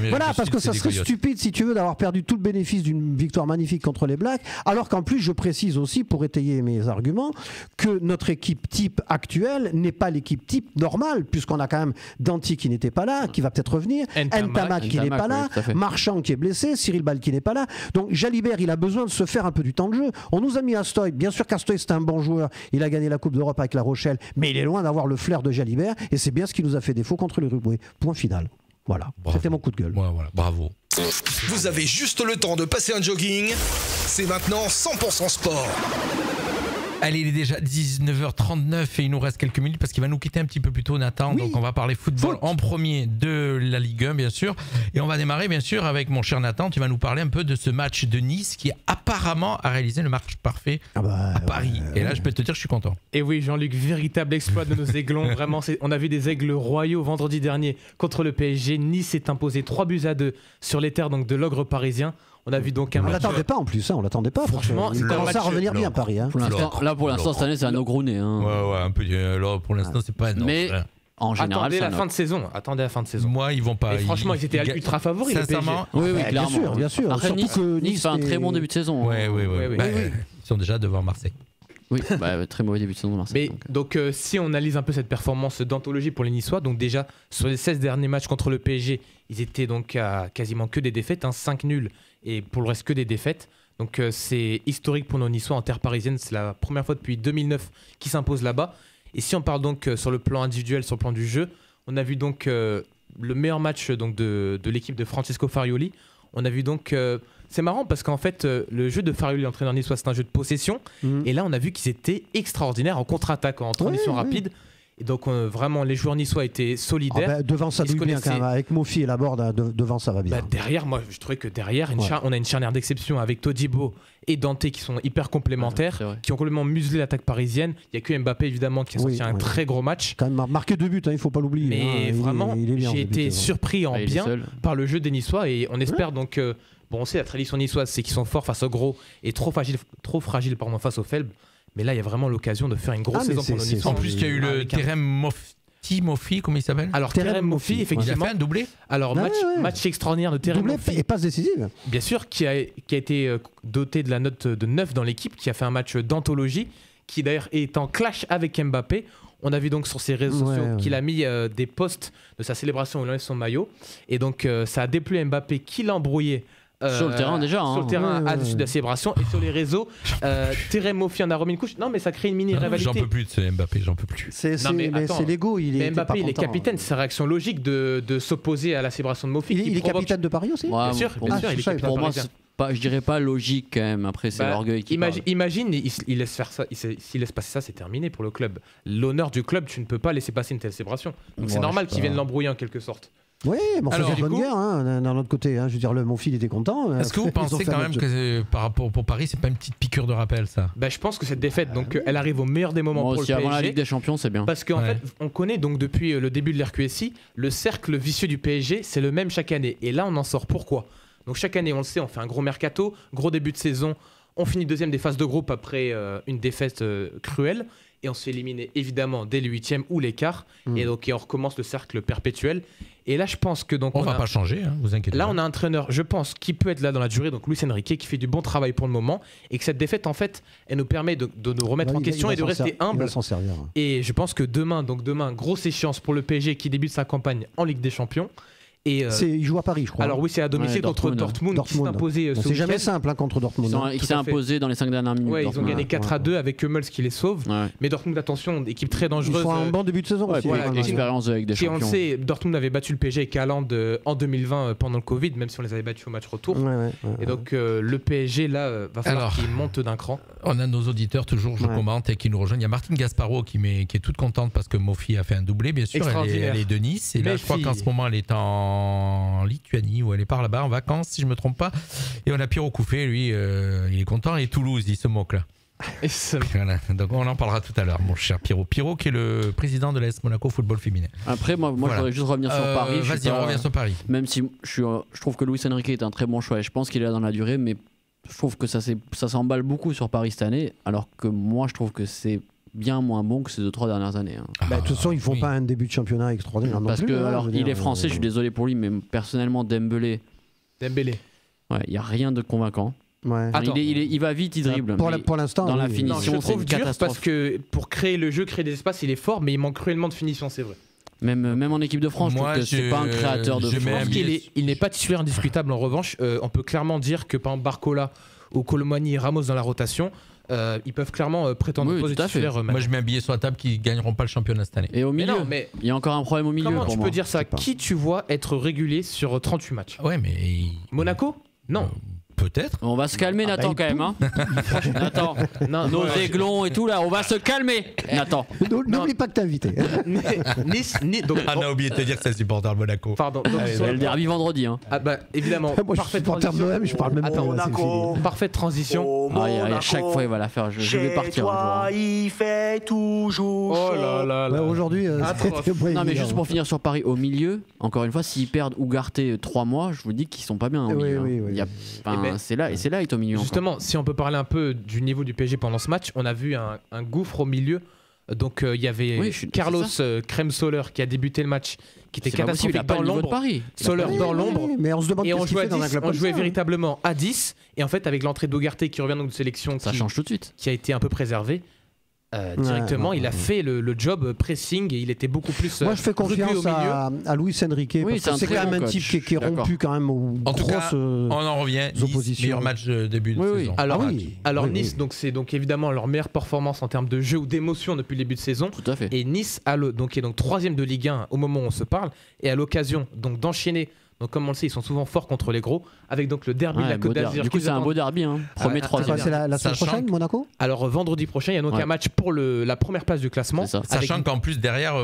Voilà, parce que ça serait stupide, si tu veux, d'avoir perdu tout le bénéfice d'une victoire magnifique contre les Blacks, alors qu'en plus, je précise aussi, pour étayer mes arguments, que notre équipe type actuelle n'est pas l'équipe type normale, puisqu'on a quand même Danti qui n'était pas là, qui va peut-être revenir, Ntamak qui n'est pas là, Marchand qui est blessé, Cyril Ball qui n'est pas là. Donc Jalibert, il a besoin de se faire un peu du temps de jeu. On nous a mis Astoy. Bien sûr qu'Astoy, c'est un bon joueur. Il a gagné la Coupe d'Europe avec La Rochelle, mais il est loin d'avoir le flair de Jalibert, et c'est bien ce qui nous a fait défaut contre l'Uruguay. Point final. Voilà. C'était mon coup de gueule. Voilà. Bravo. Vous avez juste le temps de passer un jogging. C'est maintenant 100% sport. Allez, il est déjà 19h39 et il nous reste quelques minutes parce qu'il va nous quitter un petit peu plus tôt, Nathan. Oui. Donc on va parler football en premier de la Ligue 1, bien sûr. Et on va démarrer, bien sûr, avec mon cher Nathan. Tu vas nous parler un peu de ce match de Nice qui apparemment a réalisé le match parfait à Paris. Et là, je peux te dire, je suis content. Et oui, Jean-Luc, véritable exploit de nos aiglons. Vraiment, on a vu des aigles royaux vendredi dernier contre le PSG. Nice s'est imposé 3-2 sur les terres donc, de l'ogre parisien. On a vu donc un match. On l'attendait pas en plus, on l'attendait pas. Franchement, il commence à revenir bien Paris. Pour l'instant, cette année, c'est un ogrouné. Ouais, un peu. Alors, pour l'instant, c'est pas énorme. Mais en général, attendez la fin de saison. Moi, ils vont pas. Et franchement, ils étaient ultra favoris. Sincèrement, oui, clairement. Bien sûr. Après, Nice fait un très bon début de saison. Oui. Ils sont déjà devant Marseille. Oui, très mauvais début de saison de Marseille. Mais donc si on analyse un peu cette performance d'anthologie pour les Niçois, donc déjà sur les 16 derniers matchs contre le PSG, ils étaient donc à quasiment que des défaites, 5 nuls et pour le reste que des défaites. Donc c'est historique pour nos Niçois en terre parisienne, c'est la première fois depuis 2009 qu'ils s'imposent là-bas. Et si on parle donc sur le plan individuel, sur le plan du jeu, on a vu donc le meilleur match donc, de l'équipe de Francesco Farioli. On a vu donc... c'est marrant parce qu'en fait, le jeu de Farioli, l'entraîneur niçois, c'est un jeu de possession. Et là, on a vu qu'ils étaient extraordinaires en contre-attaque, en transition rapide. Et donc, vraiment, les joueurs niçois étaient solidaires. Devant, ça douille bien quand même. Avec Mofi et Laborde, devant, ça va bien. Derrière, moi, je trouvais que derrière, on a une charnière d'exception avec Todibo et Dante qui sont hyper complémentaires, qui ont complètement muselé l'attaque parisienne. Il n'y a que Mbappé, évidemment, qui a sorti un très gros match. Quand même marqué 2 buts, il ne faut pas l'oublier. Mais vraiment, j'ai été surpris en bien par le jeu des Niçois. Et on espère donc... Bon, on sait la tradition niçoise, c'est qu'ils sont forts face au gros et trop fragiles face aux faibles. Mais là, il y a vraiment l'occasion de faire une grosse saison pour nos Niçois. En plus, il y a eu le Terem Mofi, comment il s'appelle? Alors, Terem Mofi, effectivement. Il a fait un doublé. Alors, match extraordinaire de Terem Mofi. Doublé et passe décisive. Bien sûr, qui a été doté de la note de 9 dans l'équipe, qui a fait un match d'anthologie, qui d'ailleurs est en clash avec Mbappé. On a vu donc sur ses réseaux sociaux qu'il a mis des posts de sa célébration où il enlève son maillot. Et donc, ça a déplu Mbappé qui l'a embrouillé. Sur le terrain déjà. Sur le terrain, à-dessus de la célébration. Et sur les réseaux, Terem Mofi en a remis une couche. Non, mais ça crée une mini-rivalité. J'en peux plus de ce Mbappé, j'en peux plus. C'est l'ego. Mais Mbappé, il est capitaine. C'est sa réaction logique de s'opposer à la célébration de Mofi. Il est capitaine de Paris aussi. Bien sûr, il est capitaine. Pour moi, je dirais pas logique quand même. Après, c'est l'orgueil qui parle. Imagine, il laisse faire ça. S'il laisse passer ça, c'est terminé pour le club. L'honneur du club, tu ne peux pas laisser passer une telle célébration. Donc c'est normal qu'il vienne l'embrouiller en quelque sorte. Oui, bon, c'est une bonne guerre, d'un autre côté. Je veux dire, mon fils était content. Est-ce que vous pensez quand même que par rapport pour Paris, c'est pas une petite piqûre de rappel, ça? Je pense que cette défaite, donc, elle arrive au meilleur des moments pour le PSG. Avant la Ligue des Champions, c'est bien. Parce qu'en fait, on connaît donc depuis le début de l'RQSI, le cercle vicieux du PSG, c'est le même chaque année. Et là, on en sort. Pourquoi? Donc chaque année, on le sait, on fait un gros mercato, gros début de saison. On finit deuxième des phases de groupe après une défaite cruelle. Et on se fait éliminer évidemment dès le 8e ou les quarts. Et donc on recommence le cercle perpétuel. Et là, je pense que donc on va pas changer, vous inquiétez pas. Là, on a un entraîneur, je pense, qui peut être là dans la durée, donc Luis Enrique, qui fait du bon travail pour le moment, et que cette défaite, en fait, elle nous permet de nous remettre en question et de rester humble. Il va s'en servir. Et je pense que demain, grosse échéance pour le PSG qui débute sa campagne en Ligue des Champions. Et il joue à Paris, je crois. Alors oui, c'est à domicile contre Dortmund qui s'est imposé. C'est jamais simple contre Dortmund. Qui s'est imposé dans les 5 dernières minutes. Ouais, ils ont gagné 4-2 avec Hummels qui les sauve. Mais Dortmund, attention, équipe très dangereuse. Ils font un bon début de saison aussi. L'expérience avec des champions. On le sait, Dortmund avait battu le PSG avec Haaland en 2020 pendant le Covid, même si on les avait battus au match retour. Et donc le PSG là va falloir qu'il monte d'un cran. On a nos auditeurs toujours, je commente, et qui nous rejoignent. Il y a Martine Gasparo qui est toute contente parce que Mofi a fait un doublé, bien sûr. Elle est de Nice. Et là, je crois qu'en ce moment, elle est en Lituanie, où elle est par là-bas en vacances, si je me trompe pas. Et on a Pierrot Couffet, lui, il est content. Et Toulouse, il se moque là. Voilà. Donc on en parlera tout à l'heure, mon cher Pierrot. Pierrot qui est le président de l'AS Monaco football féminin. Après, moi je voudrais juste revenir sur Paris. Vas-y, on revient sur Paris. Même si je trouve que Luis Enrique est un très bon choix et je pense qu'il est là dans la durée, mais je trouve que ça s'emballe beaucoup sur Paris cette année, alors que moi je trouve que c'est bien moins bon que ces 2-3 dernières années. De toute façon, ils font pas un début de championnat extraordinaire non plus. Parce que alors, il est français, je suis désolé pour lui, mais personnellement, Dembélé. Ouais, il n'y a rien de convaincant. Ouais. Il va vite, il dribble. Pour l'instant, dans la finition, c'est une catastrophe. Parce que pour créer le jeu, créer des espaces, il est fort, mais il manque cruellement de finition, c'est vrai. Même en équipe de France, je trouve que c'est pas un créateur de France. Il n'est pas titulaire indiscutable. En revanche, on peut clairement dire que par exemple Barcola ou Colomani et Ramos dans la rotation, ils peuvent clairement prétendre poser titulaire eux-mêmes. Moi, je mets un billet sur la table qui gagneront pas le championnat cette année. Et au milieu, il y a encore un problème au milieu. Comment tu peux dire ça? Qui tu vois être régulier sur 38 matchs? Ouais, mais Monaco? Non. Peut-être. On va se calmer, Nathan, quand même. Hein. Nathan, nos aiglons et tout là, on va se calmer, Nathan. N'oublie pas que t'es invité. Nice, on a oublié de te dire que c'est supporter de Monaco. Pardon. C'est le derby vendredi. Hein. Évidemment. Moi, je suis supporter de l'OM, je parle même pas. Monaco. Parfaite transition. À chaque fois, il va la faire. Je vais partir un jour. Il fait toujours chaud. Oh là là. Aujourd'hui, non, mais juste pour finir sur Paris, au milieu, encore une fois, s'ils perdent Ougarté 3 mois, je vous dis qu'ils sont pas bien au milieu. Oui. C'est là, il est au milieu. Justement, encore. Si on peut parler un peu du niveau du PSG pendant ce match, on a vu un gouffre au milieu. Donc il y avait Carlos Crème-Soler qui a débuté le match, qui était catastrophique dans l'ombre. Soler dans l'ombre. Mais on se demande qu'est-ce qu'il fait dans un club. On jouait véritablement à 10. Et en fait, avec l'entrée d'Ougarté qui revient donc de sélection, ça change tout de suite. Qui a été un peu préservé. directement, il a fait le job pressing et il était beaucoup plus. Moi, je fais confiance à Luis Enrique. Oui, c'est quand même un type qui est rompu quand même aux grosses on en revient. Nice, meilleur match début de saison. Alors Nice, donc c'est donc évidemment leur meilleure performance en termes de jeu ou d'émotion depuis le début de saison. Tout à fait. Et Nice est donc 3e de Ligue 1 au moment où on se parle et à l'occasion donc d'enchaîner. Donc comme on le sait, ils sont souvent forts contre les gros, avec donc le derby de la Côte d'Azur. Du coup, c'est un beau derby, premier, troisième. C'est la semaine prochaine, Monaco. Alors vendredi prochain, il y a donc un match pour la première place du classement. Sachant qu'en plus derrière,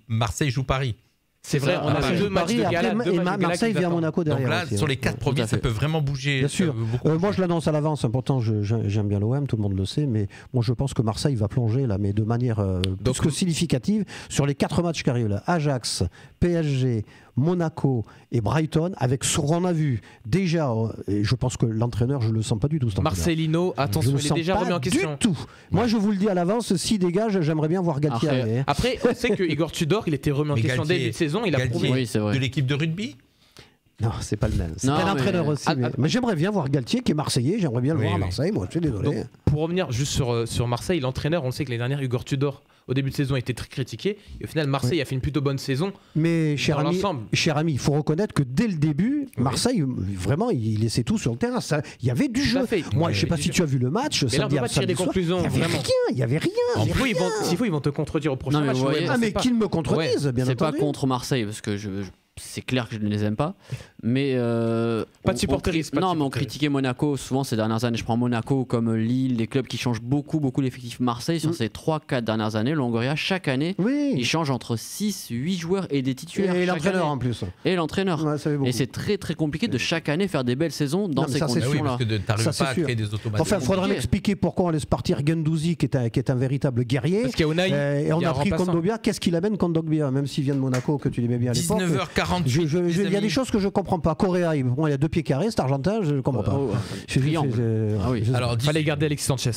Marseille joue Paris. C'est vrai, on a 2 matchs de gala. Et Marseille vient à Monaco derrière. Donc là, sur les 4 premiers, ça peut vraiment bouger. Bien sûr. Moi, je l'annonce à l'avance. Pourtant, j'aime bien l'OM, tout le monde le sait. Mais moi, je pense que Marseille va plonger, là, mais de manière plus que significative, sur les 4 matchs qui arrivent. Là. Ajax, PSG, Monaco et Brighton, avec ce qu'on a vu déjà. Et je pense que l'entraîneur, je ne le sens pas du tout. Marcelino, attention, il est déjà remis en question. Du tout. Moi, je vous le dis à l'avance, s'il dégage, j'aimerais bien voir Galtier arriver. Après, on sait que Igor Tudor, il était remis en question début de saison. Il a prouvé. De l'équipe de rugby. Non, c'est pas le même. C'est un entraîneur aussi. Mais j'aimerais bien voir Galtier, qui est marseillais. J'aimerais bien le voir à Marseille. Moi, je suis désolé. Donc, pour revenir juste sur Marseille, l'entraîneur, on le sait que l'année dernière, Igor Tudor, au début de saison, a été très critiqué. Et au final, Marseille a fait une plutôt bonne saison. Mais cher ami, il faut reconnaître que dès le début, Marseille, vraiment, il laissait tout sur le terrain. Il y avait du jeu. Moi, je sais pas si tu as vu le match. Mais là, on peut pas tirer des conclusions. Il y avait rien. S'il faut, ils vont te contredire au prochain match. Mais qu'ils me contredisent, bien entendu. C'est pas contre Marseille, parce que c'est clair que je ne les aime pas, mais pas de supporterisme. Non, mais on critiquait Monaco souvent ces dernières années. Je prends Monaco comme Lille, les clubs qui changent beaucoup l'effectif. Marseille sur ces 3-4 dernières années, Longoria chaque année, il change entre 6-8 joueurs et des titulaires. Et l'entraîneur en plus. Et l'entraîneur. Et c'est très très compliqué de chaque année faire des belles saisons dans ces conditions-là. Parce que t'arrives pas à créer des automatismes. Enfin, il faudra m'expliquer pourquoi on laisse partir Gendouzi, qui est un véritable guerrier. Parce qu'il y a Unai. Et on a pris Kondogbia. Qu'est-ce qu'il amène Kondogbia, même s'il vient de Monaco, que tu l'aimais bien à l'époque. 19h48. Il y a des choses que je comprends pas. Correa, il y a 2 pieds carrés, cet Argentin, je comprends pas. Alors, il fallait garder Alexis Sanchez.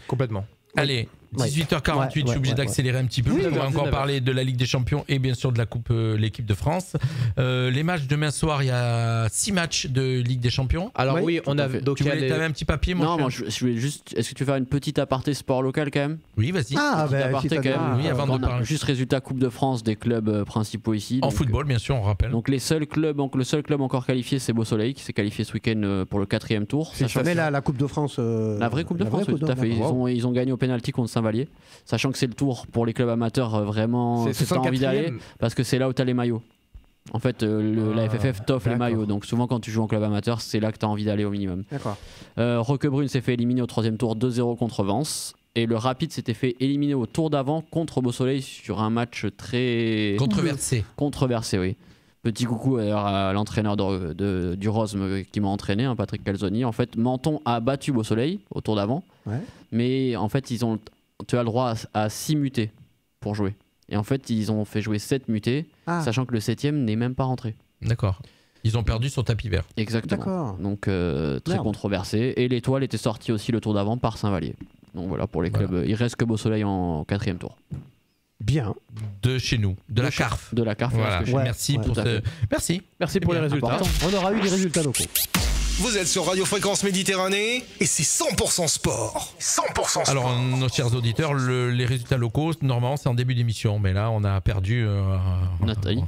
Complètement. Allez, 18h48, je suis obligé d'accélérer un petit peu. On va encore parler de la Ligue des Champions et bien sûr de la Coupe l'équipe de France. Les matchs demain soir, il y a 6 matchs de Ligue des Champions. Alors oui, on a. Donc tu avais un petit papier, Non, moi je voulais juste. Est-ce que tu veux faire une petite aparté sport local quand même? Oui, vas-y. Aparté quand même. Oui, avant de parler. Juste résultat Coupe de France des clubs principaux ici. En football, bien sûr, on rappelle. Donc le seul club encore qualifié, c'est Beau Soleil qui s'est qualifié ce week-end pour le 4e tour. Mais la Coupe de France. La vraie Coupe de France, tout à fait. Ils ont gagné au pénalty contre Saint-Vallier. Sachant que c'est le tour pour les clubs amateurs vraiment c'est t'as envie d'aller parce que c'est là où t'as les maillots. En fait, la FFF t'offre les maillots, donc souvent quand tu joues en club amateur, c'est là que t'as envie d'aller au minimum. D'accord. Roquebrune s'est fait éliminer au 3e tour 2-0 contre Vence. Et le Rapide s'était fait éliminer au tour d'avant contre Beau Soleil sur un match très controversé, oui. Petit coucou à l'entraîneur du Rosme qui m'a entraîné, Patrick Calzoni. En fait, Menton a battu Beau Soleil au tour d'avant, mais en fait, tu as le droit à 6 mutés pour jouer. Et en fait, ils ont fait jouer 7 mutés, sachant que le 7e n'est même pas rentré. D'accord. Ils ont perdu sur tapis vert. Exactement. D'accord. Donc, très controversé. Et l'Étoile était sortie aussi le tour d'avant par Saint-Vallier. Donc voilà, pour les clubs, il reste que Beau Soleil en 4e tour. Bien. De chez nous, de la CARF. De la CARF. Voilà. Merci pour Merci pour les résultats. On aura eu des résultats locaux. Vous êtes sur Radio Fréquence Méditerranée et c'est 100% sport. 100% sport. Alors, nos chers auditeurs, les résultats locaux, normalement, c'est en début d'émission. Mais là, on a perdu. On a perdu.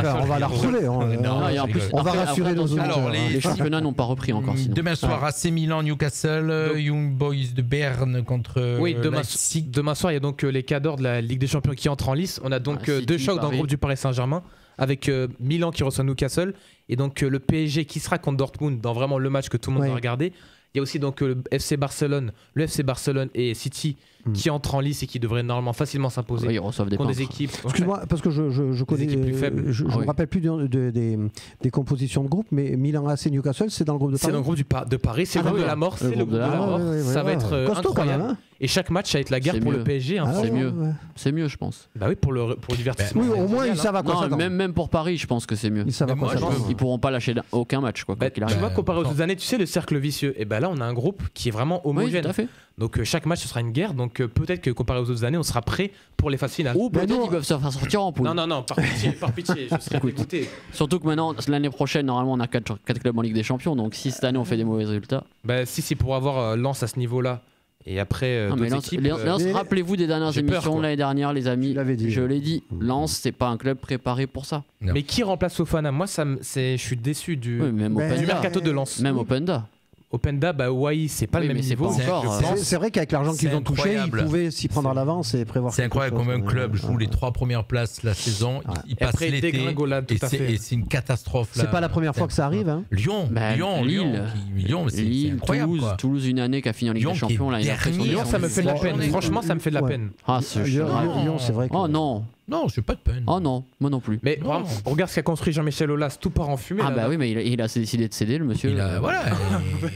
On va la retrouver. On va rassurer nos auditeurs. Alors, les championnats n'ont pas repris encore. Sinon. Demain soir, AC Milan, Newcastle, Young Boys de Berne contre. Oui, demain soir, il y a donc les cadors de la Ligue des Champions qui entrent en lice. On a donc 2 chocs dans le groupe du Paris Saint-Germain, avec Milan qui reçoit Newcastle et donc le PSG qui sera contre Dortmund dans vraiment le match que tout le monde va regarder. Il y a aussi donc le FC Barcelone et City qui entrent en lice et qui devraient normalement facilement s'imposer contre des équipes. Excuse-moi, parce que je connais plus faibles. Je me rappelle plus des compositions de groupe, mais Milan AC Newcastle, c'est dans le groupe de Paris. C'est dans le groupe de Paris, c'est le groupe de la mort, c'est le groupe de la mort. Ça va être incroyable. Et chaque match, ça va être la guerre pour le PSG. C'est mieux, je pense. Bah oui, pour le divertissement. Oui, au moins, ils savent à quoi s'attendre. Même pour Paris, je pense que c'est mieux. Ils pourront pas lâcher aucun match. Tu vois, comparé aux autres années, tu sais, le cercle vicieux. Et ben là, on a un groupe qui est vraiment homogène. Tout à fait. Donc chaque match, ce sera une guerre. Donc peut-être que comparé aux autres années, on sera prêt pour les phases finales. Ou peut-être ils peuvent se faire sortir en poule. Non, par pitié, je serais dégoûté. Surtout que maintenant, l'année prochaine, normalement, on a 4 clubs en Ligue des Champions. Donc si cette année, on fait des mauvais résultats. Si c'est pour avoir Lens à ce niveau-là Et après, Lens, rappelez-vous des dernières émissions l'année dernière, les amis. Je l'ai dit, Lens, c'est pas un club préparé pour ça. Non. Mais qui remplace Fofana? Moi, je suis déçu du mercato de Lens. Même Openda. Openda, c'est pas le même niveau. C'est vrai qu'avec l'argent qu'ils ont touché, ils pouvaient s'y prendre à l'avance et prévoir. C'est incroyable comment un club joue les 3 premières places la saison, il passe l'été et c'est une catastrophe. C'est pas la première fois que ça arrive. Hein. Lyon, c'est incroyable. Toulouse, une année qui a fini en Ligue des Champions. Lyon, ça me fait de la peine. Franchement, ça me fait de la peine. Lyon, c'est vrai. Oh non. Non, c'est pas de peine. Oh non, moi non plus. Mais vraiment, regarde ce qu'a construit Jean-Michel Aulas, tout part en fumée. Ah bah oui, mais il a décidé de céder, le monsieur. Voilà.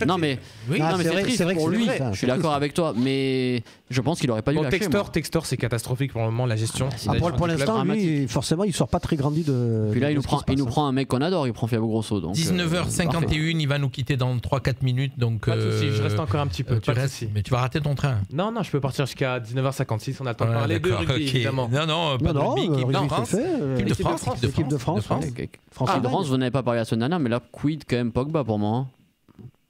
Non mais c'est triste pour lui. Je suis d'accord avec toi, mais je pense qu'il aurait pas dû lâcher. Textor, c'est catastrophique pour le moment, la gestion. Pour l'instant, lui, forcément, il sort pas très grandi de. Puis là, il nous prend un mec qu'on adore, il prend Fabio Grosso. 19h51, il va nous quitter dans 3-4 minutes, donc. Pas de soucis, je reste encore un petit peu. Tu restes, mais tu vas rater ton train. Non, je peux partir jusqu'à 19h56. On a le temps de parler de rugby, évidemment. Non, pas de rugby. L'équipe de France. L'équipe de France, vous n'avez pas parlé la semaine dernière, mais là, quid quand même Pogba pour moi.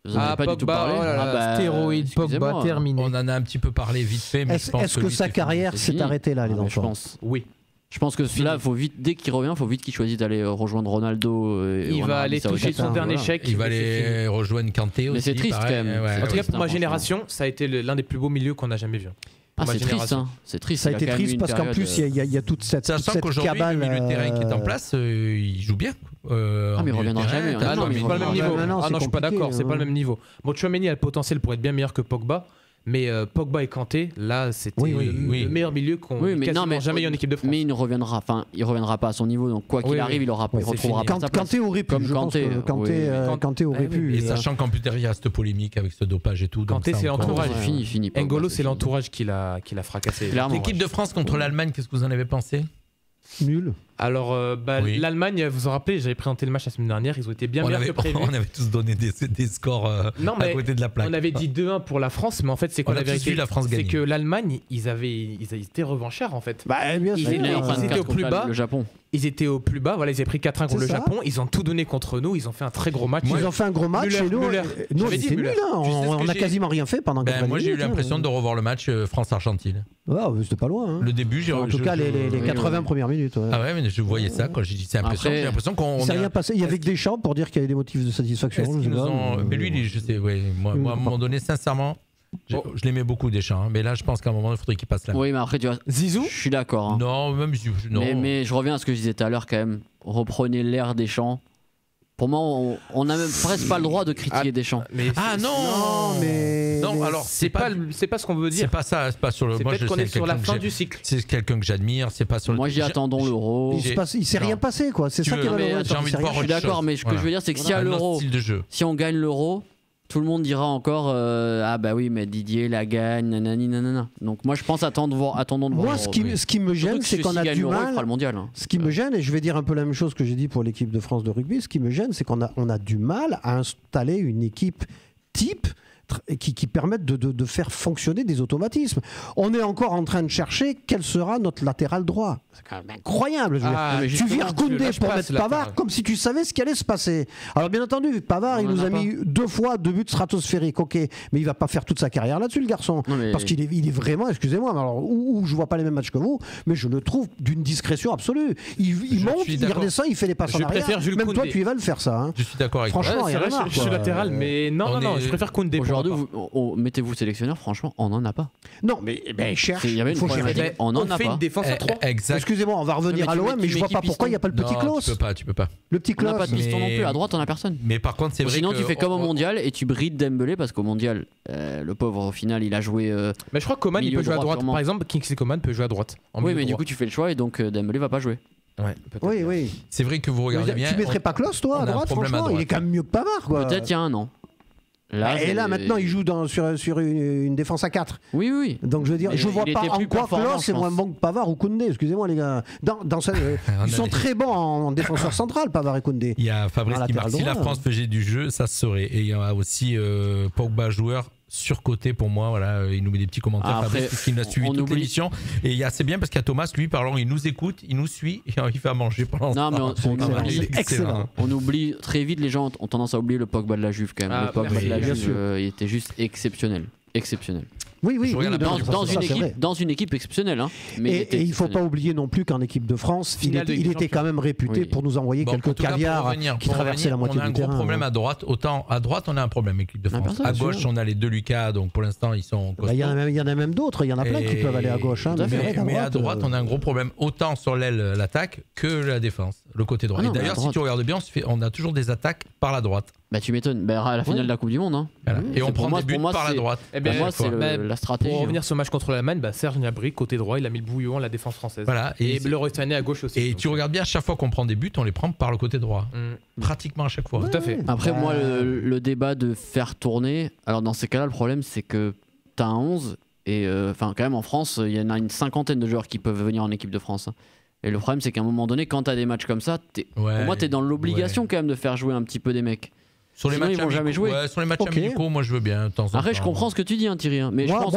Vous n'en avez pas du tout parlé. Stéroïde, Pogba, terminé. On en a un petit peu parlé vite fait, mais je pense est-ce que sa carrière s'est arrêtée là, les enfants? Je pense. Oui. Je pense que là, dès qu'il revient, il faut vite qu'il choisisse d'aller rejoindre Ronaldo. Il va aller toucher son dernier chèque. Il va aller rejoindre Kanté aussi. Mais c'est triste quand même. En tout cas, pour ma génération, ça a été l'un des plus beaux milieux qu'on a jamais vu. C'est triste, hein. C'est triste. Ça a été triste parce qu'en plus, il y a toute cette cabale. Le milieu de terrain qui est en place, il joue bien. Mais il reviendra jamais. Non, mais c'est pas le même niveau. Non, je suis pas d'accord, c'est pas le même niveau. Bon, Tchouaméni a le potentiel pour être bien meilleur que Pogba. Mais Pogba et Kanté, là, c'était le meilleur milieu qu'on quasiment jamais eu en équipe de France. Mais il ne reviendra pas à son niveau. Donc quoi qu'il arrive, il retrouvera pas sa place. Kanté aurait pu. Kanté aurait pu. Et sachant qu'en plus derrière, il y a cette polémique avec ce dopage et tout. Kanté, c'est l'entourage. Fini. N'Golo, c'est l'entourage qui l'a fracassé. L'équipe de France contre l'Allemagne, qu'est-ce que vous en avez pensé? Nul. Alors, l'Allemagne, vous vous rappelez, j'avais présenté le match la semaine dernière, ils ont été bien meilleurs que prévu. On avait tous donné des scores à côté de la plaque. On avait dit 2-1 pour la France, mais en fait, c'est quoi la vérité? C'est que l'Allemagne, ils étaient revanchards en fait. Ils étaient au plus bas. Le Japon. Ils étaient au plus bas, voilà, ils avaient pris 4-1 contre le Japon, ils ont tout donné contre nous, ils ont fait un très gros match. Ils ont fait un gros match et nous, c'était nul, on a quasiment rien fait pendant 90 minutes. Moi, j'ai eu l'impression de revoir le match France-Argentine. C'était pas loin. Le début, en tout cas, les 80 premières minutes. Ah ouais, mais je voyais ça quand j'ai dit c'est impressionnant. J'ai l'impression qu'on. Il s'est rien passé. Il y avait que Deschamps pour dire qu'il y avait des motifs de satisfaction. Mais lui, je sais, moi, à un moment donné, sincèrement. Je l'aimais beaucoup Deschamps, mais là je pense qu'à un moment il faudrait qu'il passe la main. Oui, mais après tu vois, Zizou, je suis d'accord. Non, même Zizou. Mais je reviens à ce que je disais tout à l'heure quand même. Reprenez l'air Deschamps. Pour moi, on n'a même presque pas le droit de critiquer Deschamps. Non, alors c'est pas ce qu'on veut dire. C'est pas ça, c'est pas sur le. C'est peut-être qu'on est sur la fin du cycle. C'est quelqu'un que j'admire, c'est pas sur le. Moi, j'y attendons l'Euro. Il s'est rien passé, quoi. C'est ça qui est malheureux. J'ai envie de voir. Je suis d'accord, mais ce que je veux dire, c'est que si à l'Euro, si on gagne l'Euro, tout le monde dira encore ah bah oui, mais Didier la gagne, nanani nanana. Donc moi je pense attendons de voir. Moi ce qui me gêne, c'est qu'on a du mal. Ce qui me gêne, et je vais dire un peu la même chose que j'ai dit pour l'équipe de France de rugby, ce qui me gêne, c'est qu'on a du mal à installer une équipe type qui permettent de faire fonctionner des automatismes. On est encore en train de chercher quel sera notre latéral droit. C'est quand même incroyable. Tu vires Koundé pour mettre Pavard comme si tu savais ce qui allait se passer. Alors bien entendu, Pavard, il nous a mis 2 fois 2 buts stratosphériques, ok, mais il va pas faire toute sa carrière là-dessus, le garçon. Parce qu'il est vraiment, excusez-moi, alors où je vois pas les mêmes matchs que vous, mais je le trouve d'une discrétion absolue. Il monte, il redescend, il fait les passes en arrière. Même toi, tu vas le faire ça. Hein. Je suis d'accord avec toi. Franchement, je suis latéral, mais non, je préfère Koundé. Mettez-vous sélectionneur, franchement, on n'en a pas. Non, mais cherche. Il y avait une problématique, on n'en a pas. Une défense à 3. Excusez-moi, on va revenir à l'OM, mais je vois pas pourquoi il n'y a pas le petit Klaus. Tu peux pas. Le petit Klaus. On n'a pas de piston non plus. À droite, on n'a personne. Mais par contre, c'est vrai. Sinon, tu fais comme au mondial et tu brides Dembélé parce qu'au mondial, le pauvre, au final, il a joué. Mais je crois que Coman, il peut jouer à droite. Par exemple, Kingsley Coman peut jouer à droite. Oui, mais du coup, tu fais le choix et donc Dembélé va pas jouer. Oui. C'est vrai que vous regardez bien. Tu mettrais pas Klaus, toi, à droite, franchement. Il est quand même mieux que Pavard, quoi. Peut-être il y a un an. Là maintenant il joue sur une défense à 4. Oui. Donc je veux dire, je vois pas en quoi Klaus est moins bon que Pavard ou Koundé. Excusez-moi les gars. Ils sont très bons en défenseur central, Pavard et Koundé. Il y a Fabrice qui marque. Si la France faisait du jeu, ça se saurait. Et il y a aussi Pogba joueur surcoté pour moi, voilà, il nous met des petits commentaires puisqu'il nous a suivi toute l'émission et c'est bien parce qu'il y a Thomas, lui parlant, il nous écoute, il nous suit et il fait à manger pendant excellent. On oublie très vite, les gens ont tendance à oublier le Pogba de la Juve quand même. Le Pogba de la Juve, il était juste exceptionnel. Oui, dans une équipe exceptionnelle. Hein. Mais et il ne faut pas oublier non plus qu'en équipe de France, il était quand même réputé pour nous envoyer quelques caviars qui traversaient la moitié du terrain. On a un gros problème à droite. Autant à droite, on a un problème avec l'équipe de France. À gauche, on a les deux Lucas, donc pour l'instant, ils sont costauds. Il y en a même d'autres. Il y en a plein qui peuvent aller à gauche. Mais à droite, on a un gros problème autant sur l'aile, l'attaque, que la défense, le côté droit. Et d'ailleurs, si tu regardes bien, on a toujours des attaques par la droite. Bah tu m'étonnes, à la finale de la Coupe du Monde. Hein. Voilà. Et on prend des buts par la droite. Pour moi, c'est la stratégie. Pour revenir sur le match contre l'Allemagne, Serge Gnabry, côté droit, il a mis le bouillon à la défense française. Voilà. Et Leroy Sané à gauche aussi. Et tu regardes bien, à chaque fois qu'on prend des buts, on les prend par le côté droit. Pratiquement à chaque fois. Tout à fait. Après, moi, le débat de faire tourner, alors dans ces cas-là, le problème, c'est que tu as un 11, et quand même en France, il y en a une cinquantaine de joueurs qui peuvent venir en équipe de France. Et le problème, c'est qu'à un moment donné, quand tu as des matchs comme ça, pour moi, tu es dans l'obligation quand même de faire jouer un petit peu des mecs. Sur les matchs, ils vont jamais jouer. Sur les matchs amicaux, moi je veux bien. Après, je comprends ce que tu dis, Thierry. Mais moi,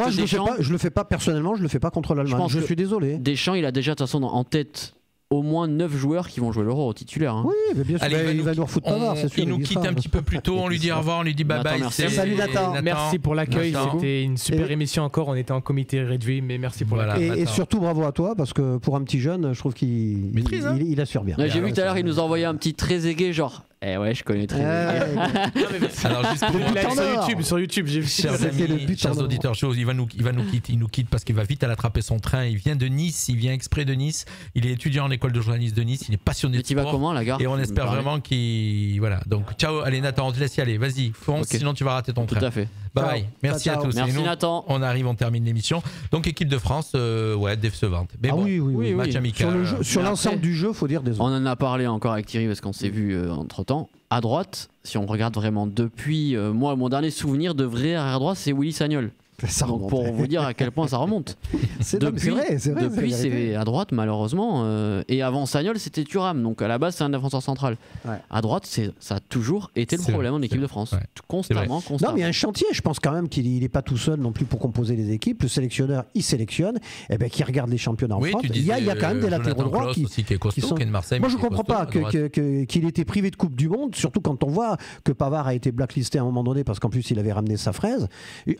je le fais pas personnellement, je le fais pas contre l'Allemagne. Je suis désolé. Deschamps, il a déjà de toute façon en tête au moins 9 joueurs qui vont jouer l'Euro au titulaire. Oui, mais bien sûr. Allez, il va nous refoutre Pavard, c'est sûr. Il nous quitte un petit peu plus tôt, on lui dit au revoir, on lui dit bye bye. Salut Nathan. Merci pour l'accueil, c'était une super émission encore. On était en comité réduit, mais merci pour l'accueil. Et surtout bravo à toi, parce que pour un petit jeune, je trouve qu'il il assure bien. J'ai vu tout à l'heure, il nous a envoyé un petit très aigué, genre. Ouais, je connais très bien. Alors juste pour sur YouTube, j'ai vu. Chers auditeurs, il nous quitte parce qu'il va vite à l'attraper son train. Il vient de Nice, il vient exprès de Nice. Il est étudiant en école de journalisme de Nice. Il est passionné de sport. Et tu vas comment, la gare? Et on espère vraiment qu'il voilà. Donc ciao, allez Nathan, on te laisse y aller. Vas-y, fonce, sinon tu vas rater ton train. Tout à fait. Bye. Merci à tous. Merci Nathan. On arrive, on termine l'émission. Donc équipe de France, décevante. Mais bon, match amical. Sur l'ensemble du jeu, faut dire désolé. On en a parlé encore avec Thierry parce qu'on s'est vu entre temps. À droite, si on regarde vraiment depuis moi, mon dernier souvenir de vrai arrière droit, c'est Willy Sagnol. Donc pour vous dire à quel point ça remonte. Depuis, c'est à droite malheureusement. Et avant Sagnol, c'était Thuram. Donc à la base, c'est un défenseur central. Ouais. À droite, ça a toujours été le problème en équipe de France. Ouais. Constamment. Non, mais il y a un chantier. Je pense quand même qu'il n'est pas tout seul non plus pour composer les équipes. Le sélectionneur, il sélectionne. Et qui regarde les championnats en France. Il y a quand même des latéraux droits qui sont. Moi, je ne comprends pas qu'il ait été privé de Coupe du Monde, surtout quand on voit que Pavard a été blacklisté à un moment donné parce qu'en plus il avait ramené sa fraise.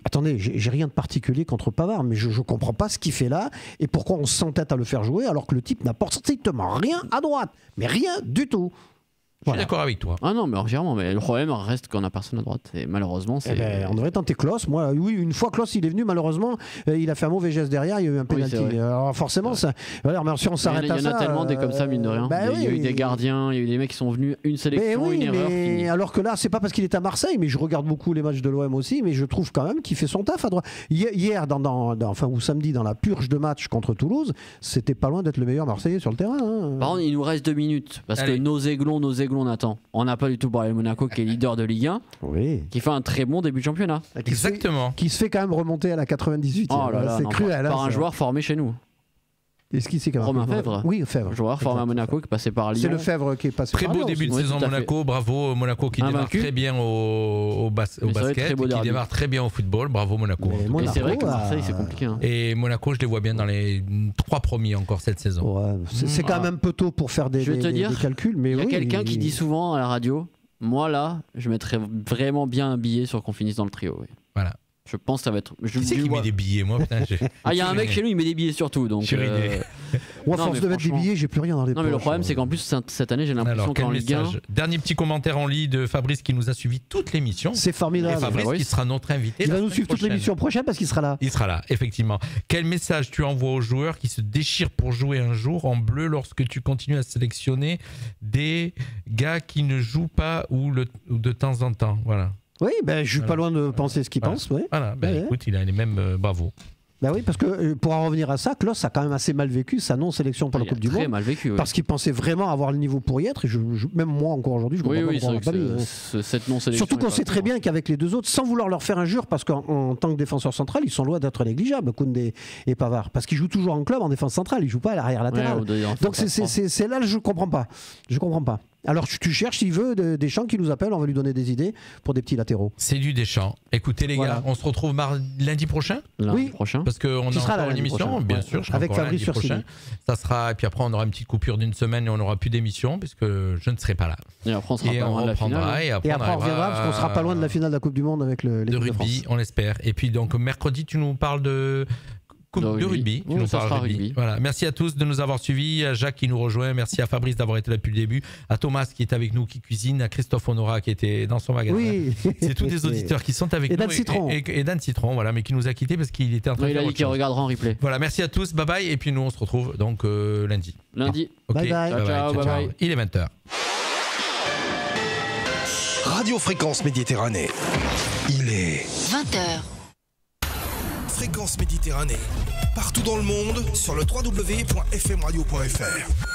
Attendez, j'ai rien de particulier contre Pavard, mais je comprends pas ce qu'il fait là et pourquoi on s'entête à le faire jouer alors que le type n'apporte strictement rien à droite, mais rien du tout. Je suis d'accord avec toi. Ah non, mais entièrement. Mais le problème reste qu'on n'a personne à droite. Et malheureusement, c'est. On devrait tenter Klose. Moi, oui, une fois Klose, il est venu, malheureusement, il a fait un mauvais geste derrière, il y a eu un penalty. Alors forcément, ça. Voilà, mais si on s'arrête à ça. Il y en a tellement des comme ça, mine de rien. Il y a eu des gardiens, il y a eu des mecs qui sont venus, une sélection, une erreur. Finie. Alors que là, c'est pas parce qu'il est à Marseille, mais je regarde beaucoup les matchs de l'OM aussi, mais je trouve quand même qu'il fait son taf à droite. Hier, ou samedi, dans la purge de match contre Toulouse, c'était pas loin d'être le meilleur Marseillais sur le terrain. Par contre, il nous reste 2 minutes parce que nos aiglons, Nathan. On n'a pas du tout parlé de Monaco qui est leader de Ligue 1, qui fait un très bon début de championnat. Exactement. Qui se fait quand même remonter à la 98e. Oh là là, c'est cruel. Par un joueur formé chez nous. Est-ce qu'il s'est quand même Romain Fèvre. Oui, Fèvre. Joueur formé à Monaco qui est passé par Lyon. C'est le Fèvre qui est passé par Lyon. Très beau début de saison Monaco, bravo Monaco qui démarre très bien au basket, qui démarre très bien au football, bravo Monaco. Mais c'est vrai que Marseille c'est compliqué. Et Monaco, je les vois bien dans les 3 premiers encore cette saison. Ouais, c'est quand même un peu tôt pour faire des calculs. Il y a quelqu'un qui dit souvent à la radio, moi là, je mettrais vraiment bien un billet sur qu'on finisse dans le trio. Voilà. Je pense que ça va être. Qui c'est qui met des billets, moi il y a un mec chez nous, il met des billets surtout. Donc, moi, à force de mettre des billets, j'ai plus rien dans les poches. Non, mais le problème, c'est qu'en plus, cette année, j'ai l'impression qu'en Ligue 1. Dernier petit commentaire en ligne de Fabrice qui nous a suivi toute l'émission. C'est formidable. Et Fabrice qui sera notre invité. Il va nous suivre toute l'émission prochaine parce qu'il sera là. Il sera là, effectivement. Quel message tu envoies aux joueurs qui se déchirent pour jouer un jour en bleu lorsque tu continues à sélectionner des gars qui ne jouent pas ou de temps en temps? Voilà. Oui, je suis pas loin de penser ce qu'il pense. Ouais. Voilà, écoute, il a les mêmes bravo. Oui, parce que pour en revenir à ça, Klose a quand même assez mal vécu sa non-sélection pour la Coupe du Monde. Très mal vécu. Oui. Parce qu'il pensait vraiment avoir le niveau pour y être. Et même moi, encore aujourd'hui, je comprends pas cette non-sélection. Surtout qu'on sait très bien qu'avec les deux autres, sans vouloir leur faire injure, parce qu'en tant que défenseur central, ils sont loin d'être négligeables, Koundé et Pavard. Parce qu'ils jouent toujours en club en défense centrale, ils jouent pas à l'arrière latéral. Donc c'est là, je comprends pas. Alors tu cherches, s'il veut, Deschamps qui nous appelle, on va lui donner des idées pour des petits latéraux. C'est du Deschamps. Écoutez les gars, on se retrouve lundi prochain. Lundi prochain. Parce qu'on a encore une émission, bien sûr. Avec Fabrice Ursigny. Ça sera, et puis après on aura une petite coupure d'une semaine et on n'aura plus d'émission puisque je ne serai pas là. Et après on sera pas loin de la finale. Et après on reviendra parce qu'on sera pas loin de la finale de la Coupe du Monde avec l'équipe de rugby, on l'espère. Et puis donc mercredi tu nous parles de rugby. Oui, ça sera rugby. Voilà. Merci à tous de nous avoir suivis, à Jacques qui nous rejoint, merci à Fabrice d'avoir été là depuis le début, à Thomas qui est avec nous, qui cuisine, à Christophe Honora qui était dans son magasin. Oui. C'est tous des auditeurs qui sont avec nous. Et Dan Citron, voilà, mais qui nous a quittés parce qu'il était en train de faire autre chose. Il a dit qu'il regardera en replay. Voilà, merci à tous, bye bye, et puis nous on se retrouve donc lundi. Lundi. Okay. Bye bye. Ciao. Il est 20h. Radio Fréquence Méditerranée. Il est 20h. Fréquence Méditerranée. Partout dans le monde sur le www.fmradio.fr.